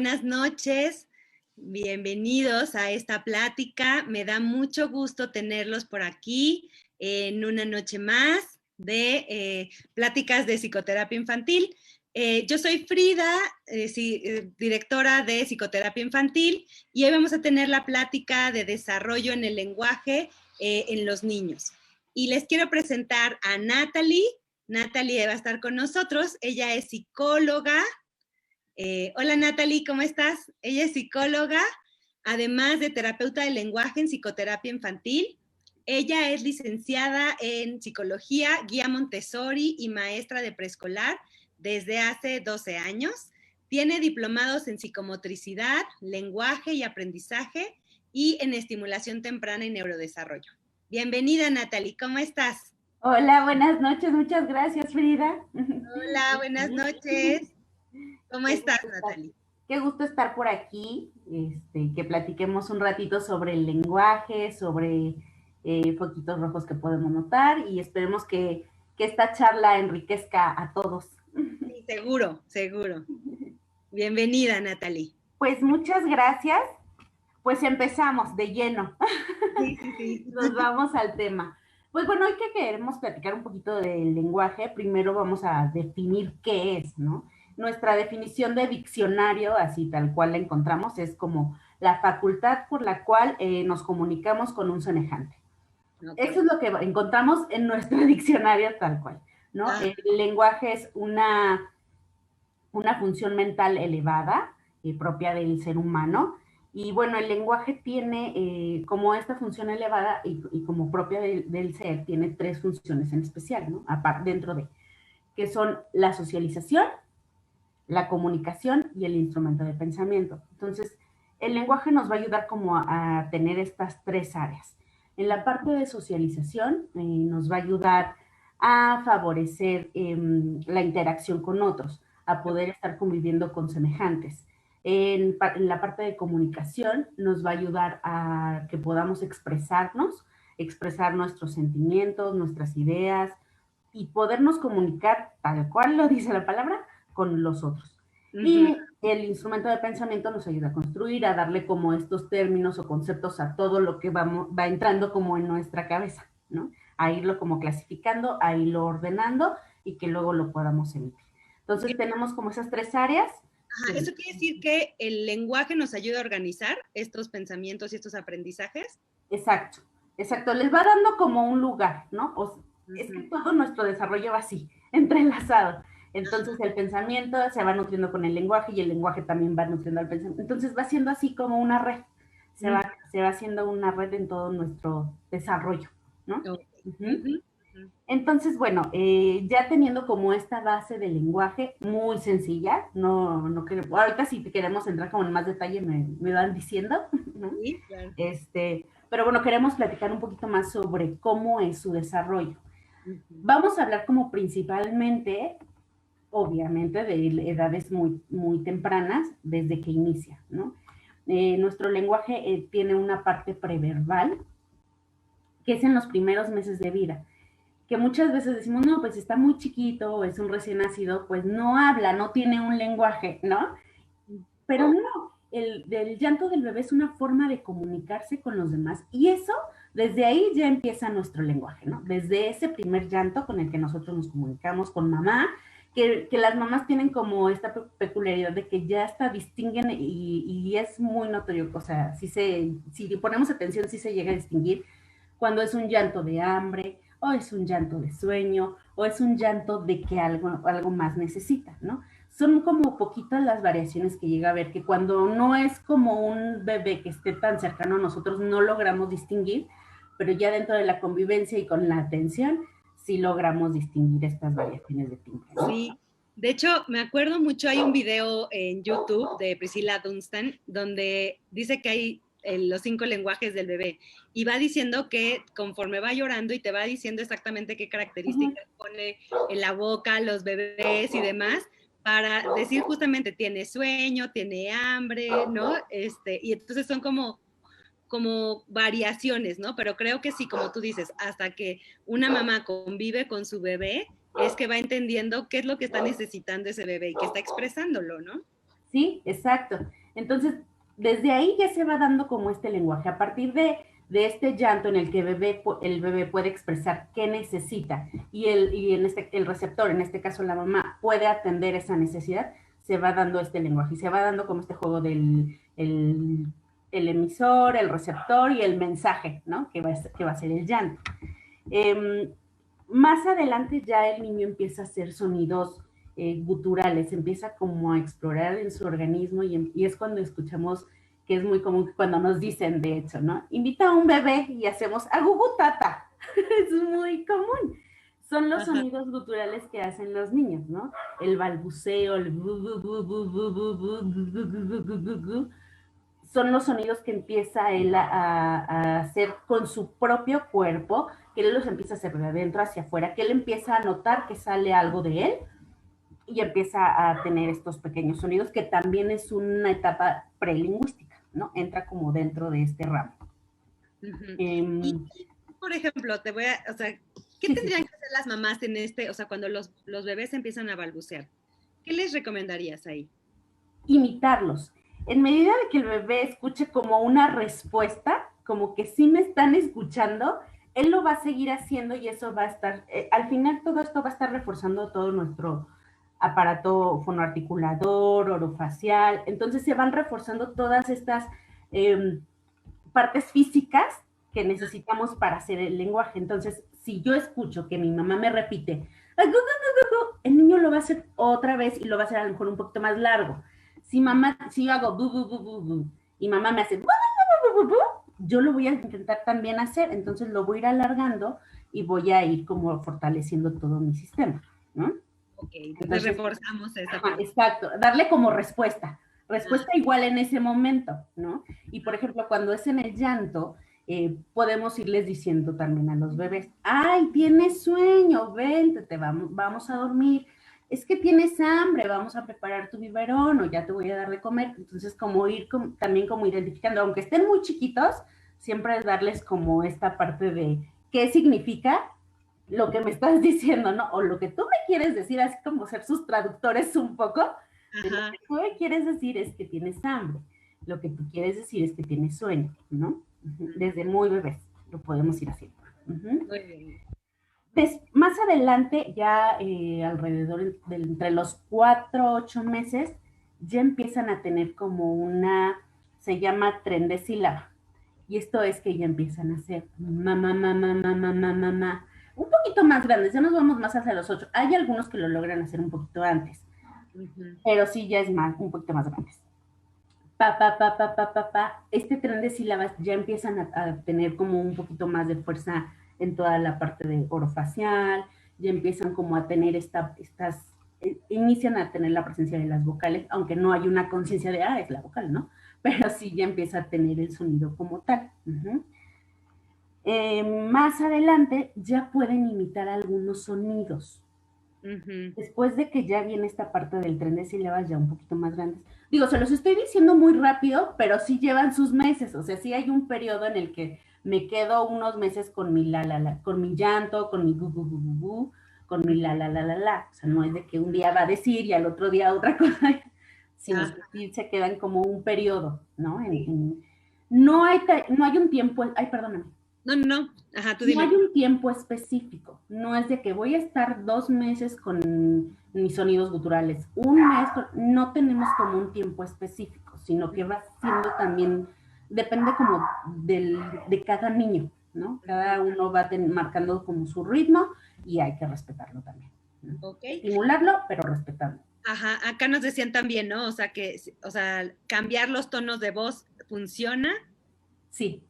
buenas noches. Bienvenidos a esta plática. Me da mucho gusto tenerlos por aquí en una noche más de pláticas de psicoterapia infantil. Yo soy Frida, directora de psicoterapia infantil, y hoy vamos a tener la plática de desarrollo en el lenguaje en los niños. Y les quiero presentar a Natalie. Natalie va a estar con nosotros. Ella es psicóloga. Hola Natalie, ¿cómo estás? Ella es psicóloga, además de terapeuta del lenguaje en psicoterapia infantil. Ella es licenciada en psicología, guía Montessori y maestra de preescolar desde hace 12 años. Tiene diplomados en psicomotricidad, lenguaje y aprendizaje y en estimulación temprana y neurodesarrollo. Bienvenida Natalie, ¿cómo estás? Hola, buenas noches, muchas gracias Frida. Hola, buenas noches. ¿Cómo estás, Natalie? Qué gusto estar por aquí, que platiquemos un ratito sobre el lenguaje, sobre foquitos rojos que podemos notar y esperemos que esta charla enriquezca a todos. Sí, seguro, seguro. Bienvenida, Natalie. Pues muchas gracias. Pues empezamos de lleno. Sí, sí, sí. Nos vamos al tema. Pues bueno, hoy que queremos platicar un poquito del lenguaje, primero vamos a definir qué es, ¿no? Nuestra definición de diccionario, así tal cual la encontramos, es como la facultad por la cual nos comunicamos con un semejante. Okay. Eso es lo que encontramos en nuestro diccionario tal cual, ¿no? Ah. El lenguaje es una función mental elevada, propia del ser humano, y bueno, el lenguaje tiene, como esta función elevada y como propia del ser, tiene tres funciones en especial, ¿no? Dentro de, que son la socialización, la comunicación y el instrumento de pensamiento. Entonces, el lenguaje nos va a ayudar como a tener estas tres áreas. En la parte de socialización nos va a ayudar a favorecer la interacción con otros, a poder estar conviviendo con semejantes. En la parte de comunicación nos va a ayudar a que podamos expresarnos, expresar nuestros sentimientos, nuestras ideas y podernos comunicar tal cual lo dice la palabra, con los otros. Y el instrumento de pensamiento nos ayuda a construir, a darle como estos términos o conceptos a todo lo que va entrando como en nuestra cabeza, ¿no? A irlo como clasificando, a irlo ordenando y que luego lo podamos emitir. Entonces tenemos como esas tres áreas. Ajá, ¿eso quiere decir que el lenguaje nos ayuda a organizar estos pensamientos y estos aprendizajes? Exacto, exacto. Les va dando como un lugar, ¿no? Es que todo nuestro desarrollo va así, entrelazado. Entonces el pensamiento se va nutriendo con el lenguaje y el lenguaje también va nutriendo al pensamiento. Entonces va siendo así como una red. Se va haciendo una red en todo nuestro desarrollo, ¿no? Okay. Entonces, bueno, ya teniendo como esta base del lenguaje muy sencilla, no queremos, ahorita si queremos entrar como en más detalle me van diciendo, ¿no? Sí, claro. Pero bueno, queremos platicar un poquito más sobre cómo es su desarrollo. Vamos a hablar como principalmente, obviamente, de edades muy, muy tempranas, desde que inicia, ¿no? Nuestro lenguaje tiene una parte preverbal, que es en los primeros meses de vida, que muchas veces decimos, no, pues está muy chiquito, es un recién nacido, pues no habla, no tiene un lenguaje, ¿no? Pero no, el llanto del bebé es una forma de comunicarse con los demás y eso, desde ahí ya empieza nuestro lenguaje, ¿no? Desde ese primer llanto con el que nosotros nos comunicamos con mamá, que las mamás tienen como esta peculiaridad de que ya hasta distinguen y es muy notorio, o sea, si ponemos atención, sí se llega a distinguir cuando es un llanto de hambre, o es un llanto de sueño, o es un llanto de que algo más necesita, ¿no? Son como poquitas las variaciones que llega a ver, que cuando no es como un bebé que esté tan cercano a nosotros, no logramos distinguir, pero ya dentro de la convivencia y con la atención, sí logramos distinguir estas variaciones de timbre, ¿no? Sí, de hecho, me acuerdo mucho, hay un video en YouTube de Priscilla Dunstan, donde dice que hay los 5 lenguajes del bebé, y va diciendo que conforme va llorando y te va diciendo exactamente qué características pone en la boca los bebés y demás, para decir justamente tiene sueño, tiene hambre, ¿no? Y entonces son como variaciones, ¿no? Pero creo que sí, como tú dices, hasta que una mamá convive con su bebé, es que va entendiendo qué es lo que está necesitando ese bebé y que está expresándolo, ¿no? Sí, exacto. Entonces, desde ahí ya se va dando como este lenguaje. A partir de este llanto en el que el bebé puede expresar qué necesita el receptor, en este caso la mamá, puede atender esa necesidad, se va dando este lenguaje y se va dando como este juego del el emisor, el receptor y el mensaje, ¿no? Que va a ser el llanto. Más adelante ya el niño empieza a hacer sonidos guturales, empieza como a explorar en su organismo y es cuando escuchamos que es muy común cuando nos dicen, de hecho, ¿no? Invita a un bebé y hacemos agugutata. Es muy común. Son los sonidos guturales que hacen los niños, ¿no? El balbuceo, el son los sonidos que empieza él a hacer con su propio cuerpo, que él los empieza a hacer de adentro hacia afuera, que él empieza a notar que sale algo de él y empieza a tener estos pequeños sonidos, que también es una etapa prelingüística, ¿no? Entra como dentro de este ramo. Y, por ejemplo, o sea, ¿qué tendrían que hacer las mamás en o sea, cuando los bebés empiezan a balbucear? ¿Qué les recomendarías ahí? Imitarlos. En medida de que el bebé escuche como una respuesta, como que sí me están escuchando, él lo va a seguir haciendo y eso va a estar, al final todo esto va a estar reforzando todo nuestro aparato fonoarticulador, orofacial, entonces se van reforzando todas estas partes físicas que necesitamos para hacer el lenguaje. Entonces, si yo escucho que mi mamá me repite, el niño lo va a hacer otra vez y lo va a hacer a lo mejor un poquito más largo. Si yo hago y mamá me hace yo lo voy a intentar también hacer, entonces lo voy a ir alargando y voy a ir como fortaleciendo todo mi sistema, ¿no? Ok, entonces reforzamos esa parte. Exacto, darle como respuesta igual en ese momento, ¿no? Y por ejemplo, cuando es en el llanto, podemos irles diciendo también a los bebés, ay, tienes sueño, vente, vamos a dormir, es que tienes hambre, vamos a preparar tu biberón o ya te voy a dar de comer. Entonces, también como identificando, aunque estén muy chiquitos, siempre es darles como esta parte de qué significa lo que me estás diciendo, ¿no? O lo que tú me quieres decir, así como ser sus traductores un poco. Lo que tú me quieres decir es que tienes hambre. Lo que tú quieres decir es que tienes sueño, ¿no? Desde muy bebés lo podemos ir haciendo. Muy bien. Más adelante, ya alrededor de entre los 4 o 8 meses, ya empiezan a tener como se llama tren de sílaba. Y esto es que ya empiezan a hacer mamá, mamá, mamá, mamá, mamá. Un poquito más grandes, ya nos vamos más hacia los 8. Hay algunos que lo logran hacer un poquito antes, pero sí ya es un poquito más grandes. Pa, pa, pa, pa, pa, pa, pa. Este tren de sílabas ya empiezan a tener como un poquito más de fuerza en toda la parte de orofacial, ya empiezan como a tener inician a tener la presencia de las vocales, aunque no hay una conciencia de, es la vocal, ¿no? Pero sí ya empieza a tener el sonido como tal. Más adelante ya pueden imitar algunos sonidos. Después de que ya viene esta parte del tren de sílabas ya un poquito más grandes. Digo, se los estoy diciendo muy rápido, pero sí llevan sus meses. O sea, sí hay un periodo en el que me quedo unos meses con mi con mi llanto, con mi gu, gu, gu, gu, gu, con mi la. O sea, no es de que un día va a decir y al otro día otra cosa, sino que sí se quedan como un periodo, ¿no? No hay un tiempo, perdóname. No. Ajá, tú dime. No hay un tiempo específico. No es de que voy a estar 2 meses con mis sonidos guturales. Un mes, no tenemos como un tiempo específico, sino que va siendo también, depende como de cada niño, ¿no? Cada uno va marcando como su ritmo y hay que respetarlo también, ¿no? Okay. Estimularlo, pero respetarlo. Ajá, acá nos decían también, ¿no? O sea, cambiar los tonos de voz funciona. Sí.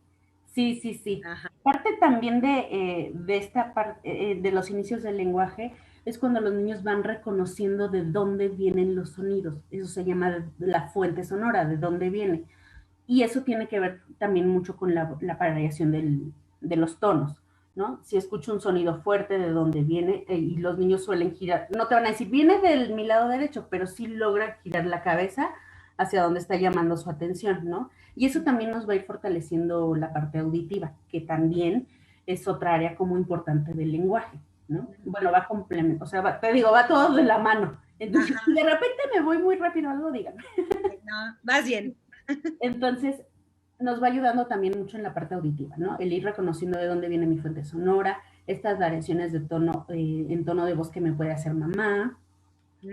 Ajá. Parte también de esta parte de los inicios del lenguaje es cuando los niños van reconociendo de dónde vienen los sonidos. Eso se llama la fuente sonora, de dónde viene. Y eso tiene que ver también mucho con la variación de los tonos, ¿no? Si escucho un sonido fuerte, de dónde viene, y los niños suelen girar, no te van a decir, viene de mi lado derecho, pero sí logran girar la cabeza hacia donde está llamando su atención, ¿no? Y eso también nos va a ir fortaleciendo la parte auditiva, que también es otra área como importante del lenguaje, ¿no? Bueno, va complemento, o sea, te digo, va todo de la mano. Entonces, Ajá. si de repente me voy muy rápido a algo, díganme. No, vas bien. Entonces, nos va ayudando también mucho en la parte auditiva, ¿no? El ir reconociendo de dónde viene mi fuente sonora, estas variaciones de tono, en tono de voz que me puede hacer mamá,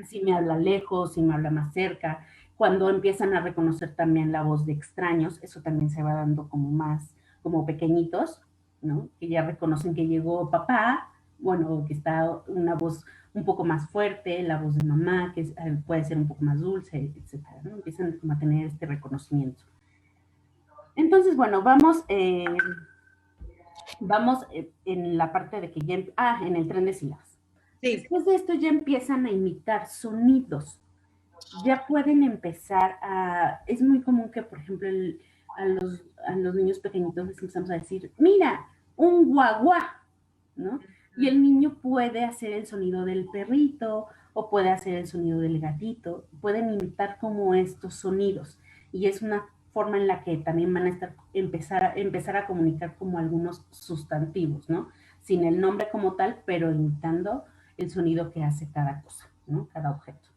si me habla lejos, si me habla más cerca, cuando empiezan a reconocer también la voz de extraños, eso también se va dando como más, como pequeñitos, ¿no? Que ya reconocen que llegó papá, bueno, que está una voz un poco más fuerte, la voz de mamá, que puede ser un poco más dulce, etcétera, ¿no? Empiezan como a tener este reconocimiento. Entonces, bueno, vamos en la parte de que ya, en el tren de sílabas. Sí. Después de esto ya empiezan a imitar sonidos. Ya pueden empezar es muy común que, por ejemplo, a los niños pequeñitos les empezamos a decir, mira, un guaguá, ¿no? Y el niño puede hacer el sonido del perrito o puede hacer el sonido del gatito, pueden imitar como estos sonidos. Y es una forma en la que también van a empezar a comunicar como algunos sustantivos, ¿no? Sin el nombre como tal, pero imitando el sonido que hace cada cosa, ¿no? Cada objeto.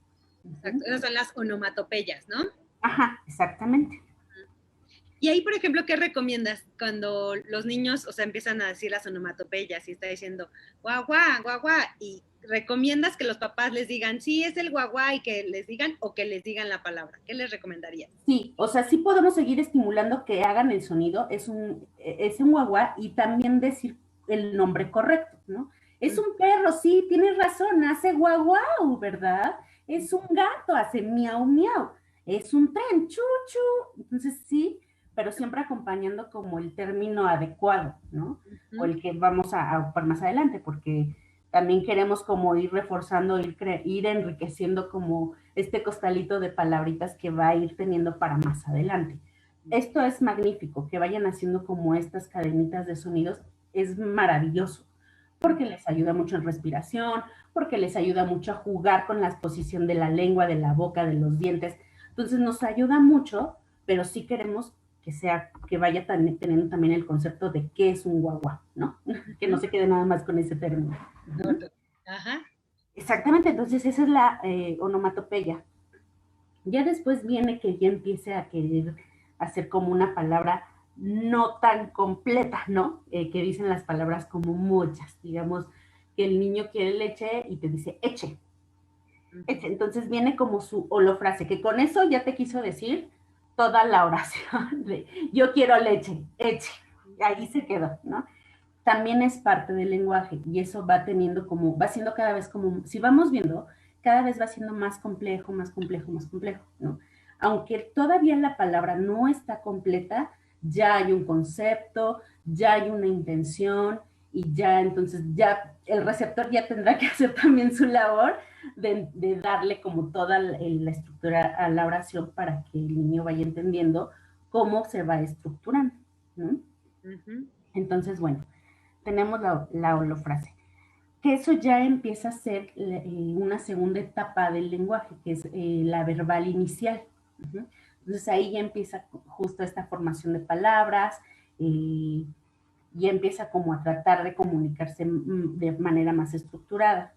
Exacto. Esas son las onomatopeyas, ¿no? Ajá, exactamente. Y ahí, por ejemplo, ¿qué recomiendas cuando los niños, o sea, empiezan a decir las onomatopeyas y está diciendo guagua, guagua, y recomiendas que los papás les digan, sí, es el guagua y que les digan o que les digan la palabra? ¿Qué les recomendarías? Sí, o sea, sí podemos seguir estimulando que hagan el sonido, es un guagua y también decir el nombre correcto, ¿no? Es un perro, sí, tienes razón, hace guau, ¿verdad? Es un gato, hace miau, miau. Es un tren, chu, chu. Entonces sí, pero siempre acompañando como el término adecuado, ¿no? O el que vamos a ocupar más adelante, porque también queremos como ir reforzando, ir enriqueciendo como este costalito de palabritas que va a ir teniendo para más adelante. Esto es magnífico, que vayan haciendo como estas cadenitas de sonidos, es maravilloso, porque les ayuda mucho en respiración, porque les ayuda mucho a jugar con la posición de la lengua, de la boca, de los dientes. Entonces nos ayuda mucho, pero sí queremos que vaya teniendo también el concepto de qué es un guagua, ¿no? Que no se quede nada más con ese término. Ajá. Exactamente, entonces esa es la onomatopeya. Ya después viene que ya empiece a querer hacer como una palabra no tan completa, ¿no? Que dicen las palabras como muchas, digamos que el niño quiere leche y te dice eche, eche. Entonces viene como su holofrase, que con eso ya te quiso decir toda la oración de yo quiero leche, eche. Ahí se quedó, ¿no? También es parte del lenguaje y eso va teniendo como, va siendo cada vez como, si vamos viendo, cada vez va siendo más complejo, más complejo, más complejo, ¿no? Aunque todavía la palabra no está completa, ya hay un concepto, ya hay una intención y ya entonces ya el receptor ya tendrá que hacer también su labor de darle como toda la estructura a la oración para que el niño vaya entendiendo cómo se va estructurando, ¿no? Entonces, bueno, tenemos la holofrase, que eso ya empieza a ser una segunda etapa del lenguaje, que es la verbal inicial. Entonces ahí ya empieza justo esta formación de palabras, ya empieza como a tratar de comunicarse de manera más estructurada.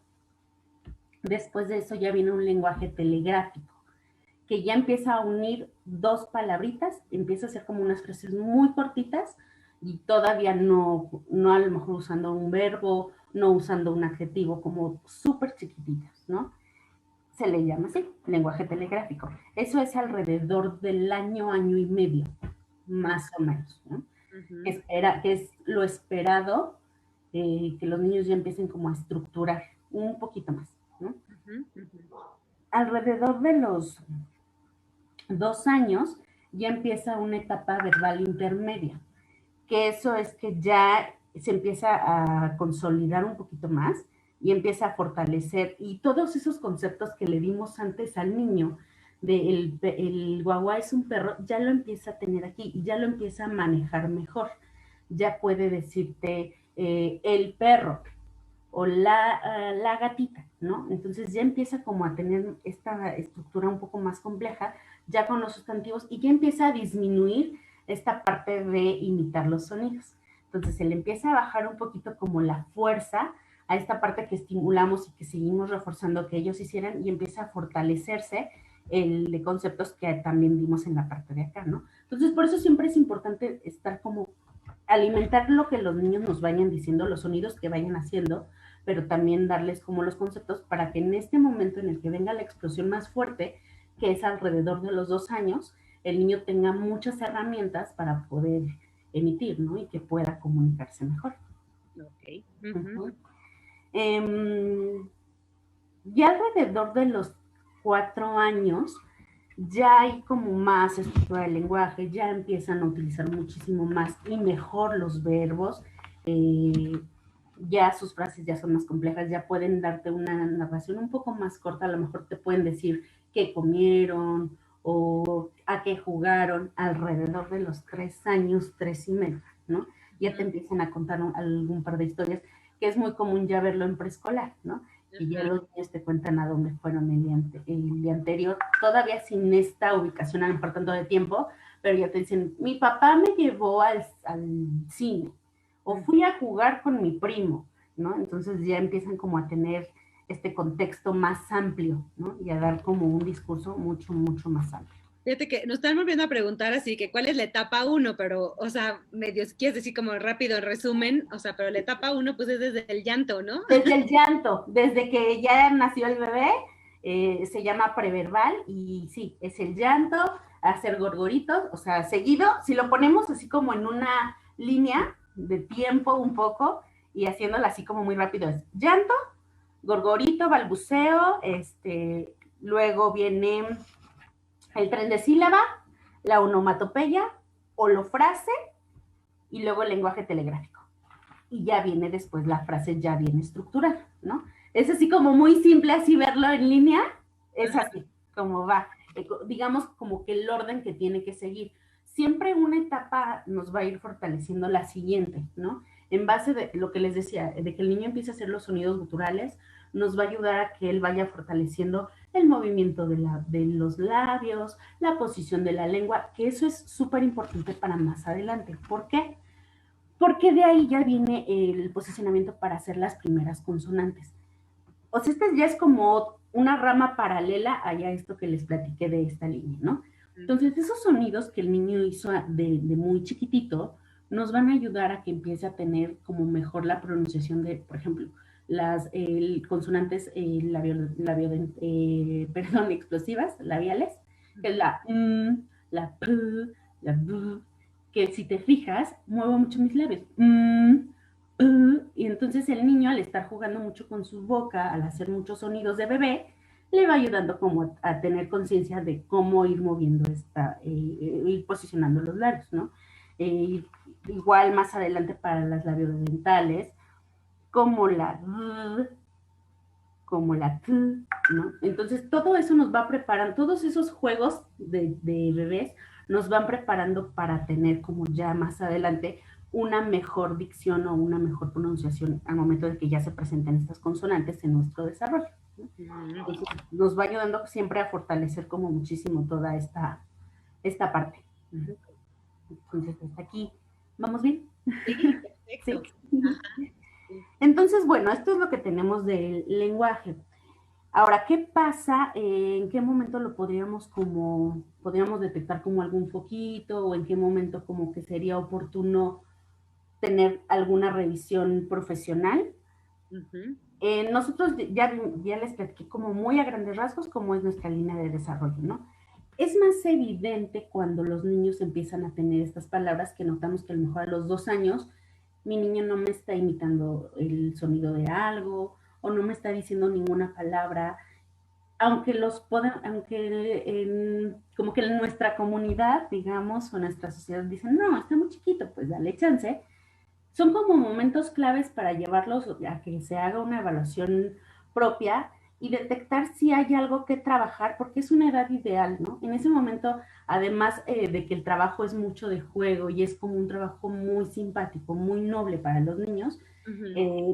Después de eso ya viene un lenguaje telegráfico, que ya empieza a unir dos palabritas, empieza a ser como unas frases muy cortitas y todavía no a lo mejor usando un verbo, no usando un adjetivo, como súper chiquititas, ¿no? Se le llama así, lenguaje telegráfico. Eso es alrededor del año y medio, más o menos, ¿no? Que es lo esperado, que los niños ya empiecen como a estructurar un poquito más, ¿no? Alrededor de los 2 años ya empieza una etapa verbal intermedia, que eso es que ya se empieza a consolidar un poquito más y empieza a fortalecer y todos esos conceptos que le dimos antes al niño de el guagua es un perro, ya lo empieza a tener aquí y ya lo empieza a manejar mejor. Ya puede decirte el perro, o la gatita, ¿no? Entonces ya empieza como a tener esta estructura un poco más compleja, ya con los sustantivos, y ya empieza a disminuir esta parte de imitar los sonidos. Entonces se le empieza a bajar un poquito como la fuerza a esta parte que estimulamos y que seguimos reforzando que ellos hicieran y empieza a fortalecerse el de conceptos que también vimos en la parte de acá, ¿no? Entonces, por eso siempre es importante estar como alimentar lo que los niños nos vayan diciendo, los sonidos que vayan haciendo, pero también darles como los conceptos para que en este momento en el que venga la explosión más fuerte, que es alrededor de los 2 años, el niño tenga muchas herramientas para poder emitir, ¿no? Y que pueda comunicarse mejor. Ok. Ya alrededor de los 4 años, ya hay como más estructura del lenguaje, ya empiezan a utilizar muchísimo más y mejor los verbos, ya sus frases ya son más complejas, ya pueden darte una narración un poco más corta, a lo mejor te pueden decir qué comieron o a qué jugaron alrededor de los 3 años, 3 y medio, ¿no? Ya te empiezan a contar algún par de historias, que es muy común ya verlo en preescolar, ¿no? Y ya los niños te cuentan a dónde fueron el día anterior, todavía sin esta ubicación a lo mejor tanto de tiempo, pero ya te dicen, mi papá me llevó al cine, o fui a jugar con mi primo, ¿no? Entonces ya empiezan como a tener este contexto más amplio, ¿no? Y a dar como un discurso mucho, mucho más amplio. Fíjate que nos están volviendo a preguntar así que cuál es la etapa 1, pero, o sea, medio, quieres decir como rápido en resumen, o sea, pero la etapa 1 pues es desde el llanto, ¿no? Desde el llanto, desde que ya nació el bebé, se llama preverbal y sí, es el llanto, hacer gorgoritos, o sea, seguido, si lo ponemos así como en una línea de tiempo un poco y haciéndola así como muy rápido, es llanto, gorgorito, balbuceo, luego viene el tren de sílaba, la onomatopeya, holofrase y luego el lenguaje telegráfico. Y ya viene después la frase ya bien estructurada, ¿no? Es así como muy simple así verlo en línea, es así como va, digamos como que el orden que tiene que seguir. Siempre una etapa nos va a ir fortaleciendo la siguiente, ¿no? En base de lo que les decía, de que el niño empiece a hacer los sonidos guturales, nos va a ayudar a que él vaya fortaleciendo el movimiento de los labios, la posición de la lengua, que eso es súper importante para más adelante. ¿Por qué? Porque de ahí ya viene el posicionamiento para hacer las primeras consonantes. O sea, esta ya es como una rama paralela a esto que les platiqué de esta línea, ¿no? Entonces, esos sonidos que el niño hizo de muy chiquitito nos van a ayudar a que empiece a tener como mejor la pronunciación de, por ejemplo, las consonantes explosivas, labiales, que es la la p, la b, que si te fijas, muevo mucho mis labios. Y entonces el niño, al estar jugando mucho con su boca, al hacer muchos sonidos de bebé, le va ayudando como a tener conciencia de cómo ir moviendo ir posicionando los labios, ¿no? Igual más adelante para las labiodentales, como la como la t, ¿no? Entonces todo eso nos va preparando, todos esos juegos de bebés nos van preparando para tener como ya más adelante una mejor dicción o una mejor pronunciación al momento de que ya se presenten estas consonantes en nuestro desarrollo, ¿no? Entonces nos va ayudando siempre a fortalecer como muchísimo toda esta parte. Entonces hasta aquí, ¿vamos bien? Sí, perfecto. Sí. Entonces, bueno, esto es lo que tenemos del lenguaje. Ahora, ¿qué pasa? ¿En qué momento lo podríamos detectar como algún foquito o en qué momento como que sería oportuno tener alguna revisión profesional? Nosotros ya les platiqué como muy a grandes rasgos cómo es nuestra línea de desarrollo, ¿no? Es más evidente cuando los niños empiezan a tener estas palabras que notamos que a lo mejor a los 2 años mi niño no me está imitando el sonido de algo o no me está diciendo ninguna palabra, aunque como que en nuestra comunidad, digamos, o nuestra sociedad dicen, no, está muy chiquito, pues dale chance. Son como momentos claves para llevarlos a que se haga una evaluación propia y detectar si hay algo que trabajar, porque es una edad ideal, ¿no? En ese momento, además de que el trabajo es mucho de juego y es como un trabajo muy simpático, muy noble para los niños,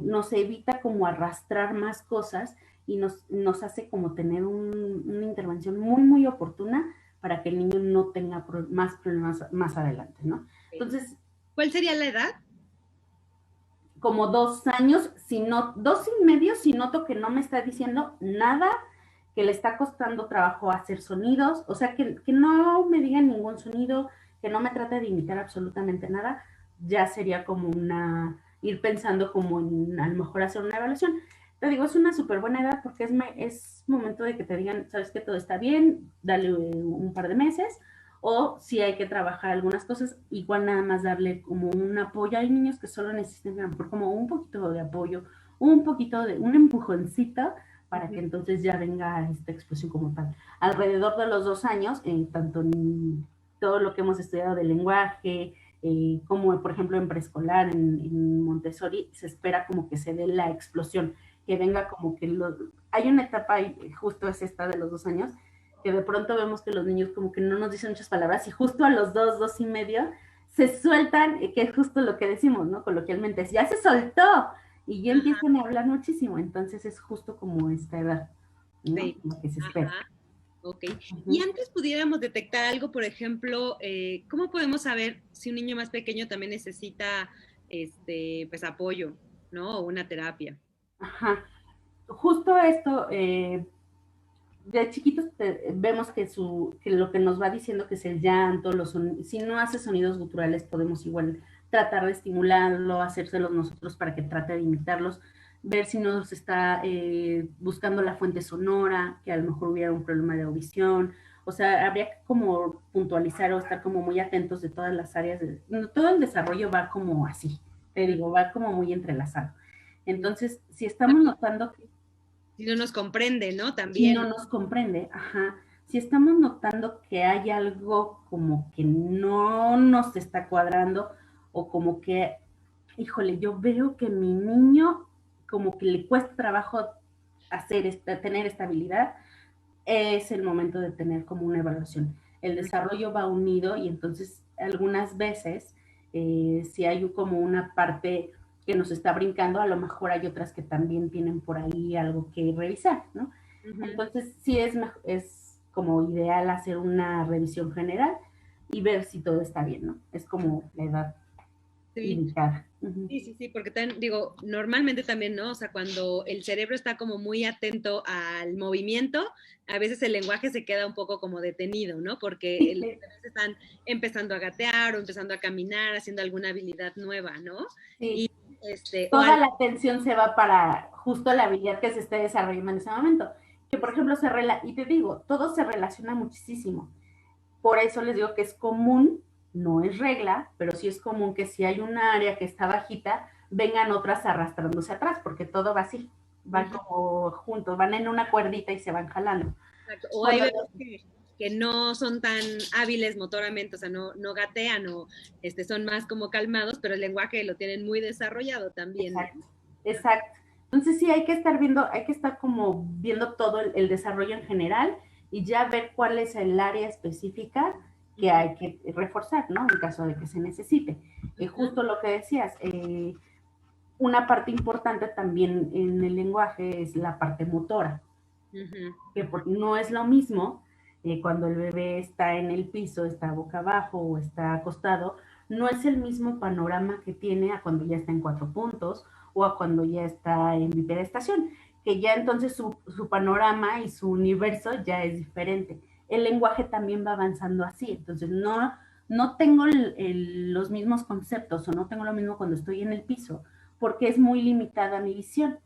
nos evita como arrastrar más cosas y nos hace como tener una intervención muy, muy oportuna para que el niño no tenga más problemas más adelante, ¿no? Entonces, ¿cuál sería la edad? como 2 años, si no, 2 y medio, si noto que no me está diciendo nada, que le está costando trabajo hacer sonidos, o sea, que no me diga ningún sonido, que no me trate de imitar absolutamente nada, ya sería como ir pensando como en a lo mejor hacer una evaluación. Te digo, es una súper buena edad porque es momento de que te digan, sabes que todo está bien, dale un par de meses, o si hay que trabajar algunas cosas, igual nada más darle como un apoyo. Hay niños que solo necesitan como un poquito de apoyo, un poquito de un empujoncito para que entonces ya venga esta explosión como tal. Alrededor de los 2 años, tanto en todo lo que hemos estudiado de lenguaje, como por ejemplo en preescolar, en Montessori, se espera como que se dé la explosión, que venga como que hay una etapa, justo es esta de los 2 años, que de pronto vemos que los niños como que no nos dicen muchas palabras y justo a los 2 y medio, se sueltan, que es justo lo que decimos, ¿no? Coloquialmente, es, ya se soltó y ya empiezan a hablar muchísimo, entonces es justo como esta edad, ¿no? Sí. Lo que se espera. Ajá. Ok. Y antes pudiéramos detectar algo, por ejemplo, ¿cómo podemos saber si un niño más pequeño también necesita pues apoyo, ¿no? O una terapia. Ajá. Justo esto, de chiquitos vemos que lo que nos va diciendo que es el llanto, si no hace sonidos guturales podemos igual tratar de estimularlo, hacérselos nosotros para que trate de imitarlos, ver si nos está buscando la fuente sonora, que a lo mejor hubiera un problema de audición, o sea, habría que como puntualizar o estar como muy atentos de todas las áreas, todo el desarrollo va como así, te digo, va como muy entrelazado. Entonces, si estamos notando que si no nos comprende, ¿no? si También. no nos comprende, ajá. Si estamos notando que hay algo como que no nos está cuadrando o como que, híjole, yo veo que mi niño como que le cuesta trabajo tener estabilidad, es el momento de tener como una evaluación. El desarrollo va unido y entonces algunas veces, si hay como una parte que nos está brincando, a lo mejor hay otras que también tienen por ahí algo que revisar, ¿no? Entonces sí es como ideal hacer una revisión general y ver si todo está bien, ¿no? Es como la edad Sí. indicada. Sí, sí, sí, porque digo, normalmente también, ¿no? O sea, cuando el cerebro está como muy atento al movimiento, a veces el lenguaje se queda un poco como detenido, ¿no? Porque Sí, los bebés están empezando a gatear o empezando a caminar, haciendo alguna habilidad nueva, ¿no? sí. Y Toda la atención se va para justo la habilidad que se esté desarrollando en ese momento. Que por ejemplo y te digo, todo se relaciona muchísimo. Por eso les digo que es común, no es regla, pero sí es común que si hay una área que está bajita, vengan otras arrastrándose atrás, porque todo va así, van como juntos, van en una cuerdita y se van jalando. Exacto. O hay bebés que no son tan hábiles motoramente, o sea, no gatean o son más como calmados, pero el lenguaje lo tienen muy desarrollado también. Exacto, exacto. Entonces sí hay que estar viendo, hay que estar como viendo todo el desarrollo en general y ya ver cuál es el área específica que hay que reforzar, ¿no? En caso de que se necesite. Justo lo que decías, una parte importante también en el lenguaje es la parte motora, que no es lo mismo cuando el bebé está en el piso, está boca abajo o está acostado, no es el mismo panorama que tiene a cuando ya está en 4 puntos o a cuando ya está en bipedestación, que ya entonces su panorama y su universo ya es diferente. El lenguaje también va avanzando así, entonces no tengo los mismos conceptos o no tengo lo mismo cuando estoy en el piso, porque es muy limitada mi visión.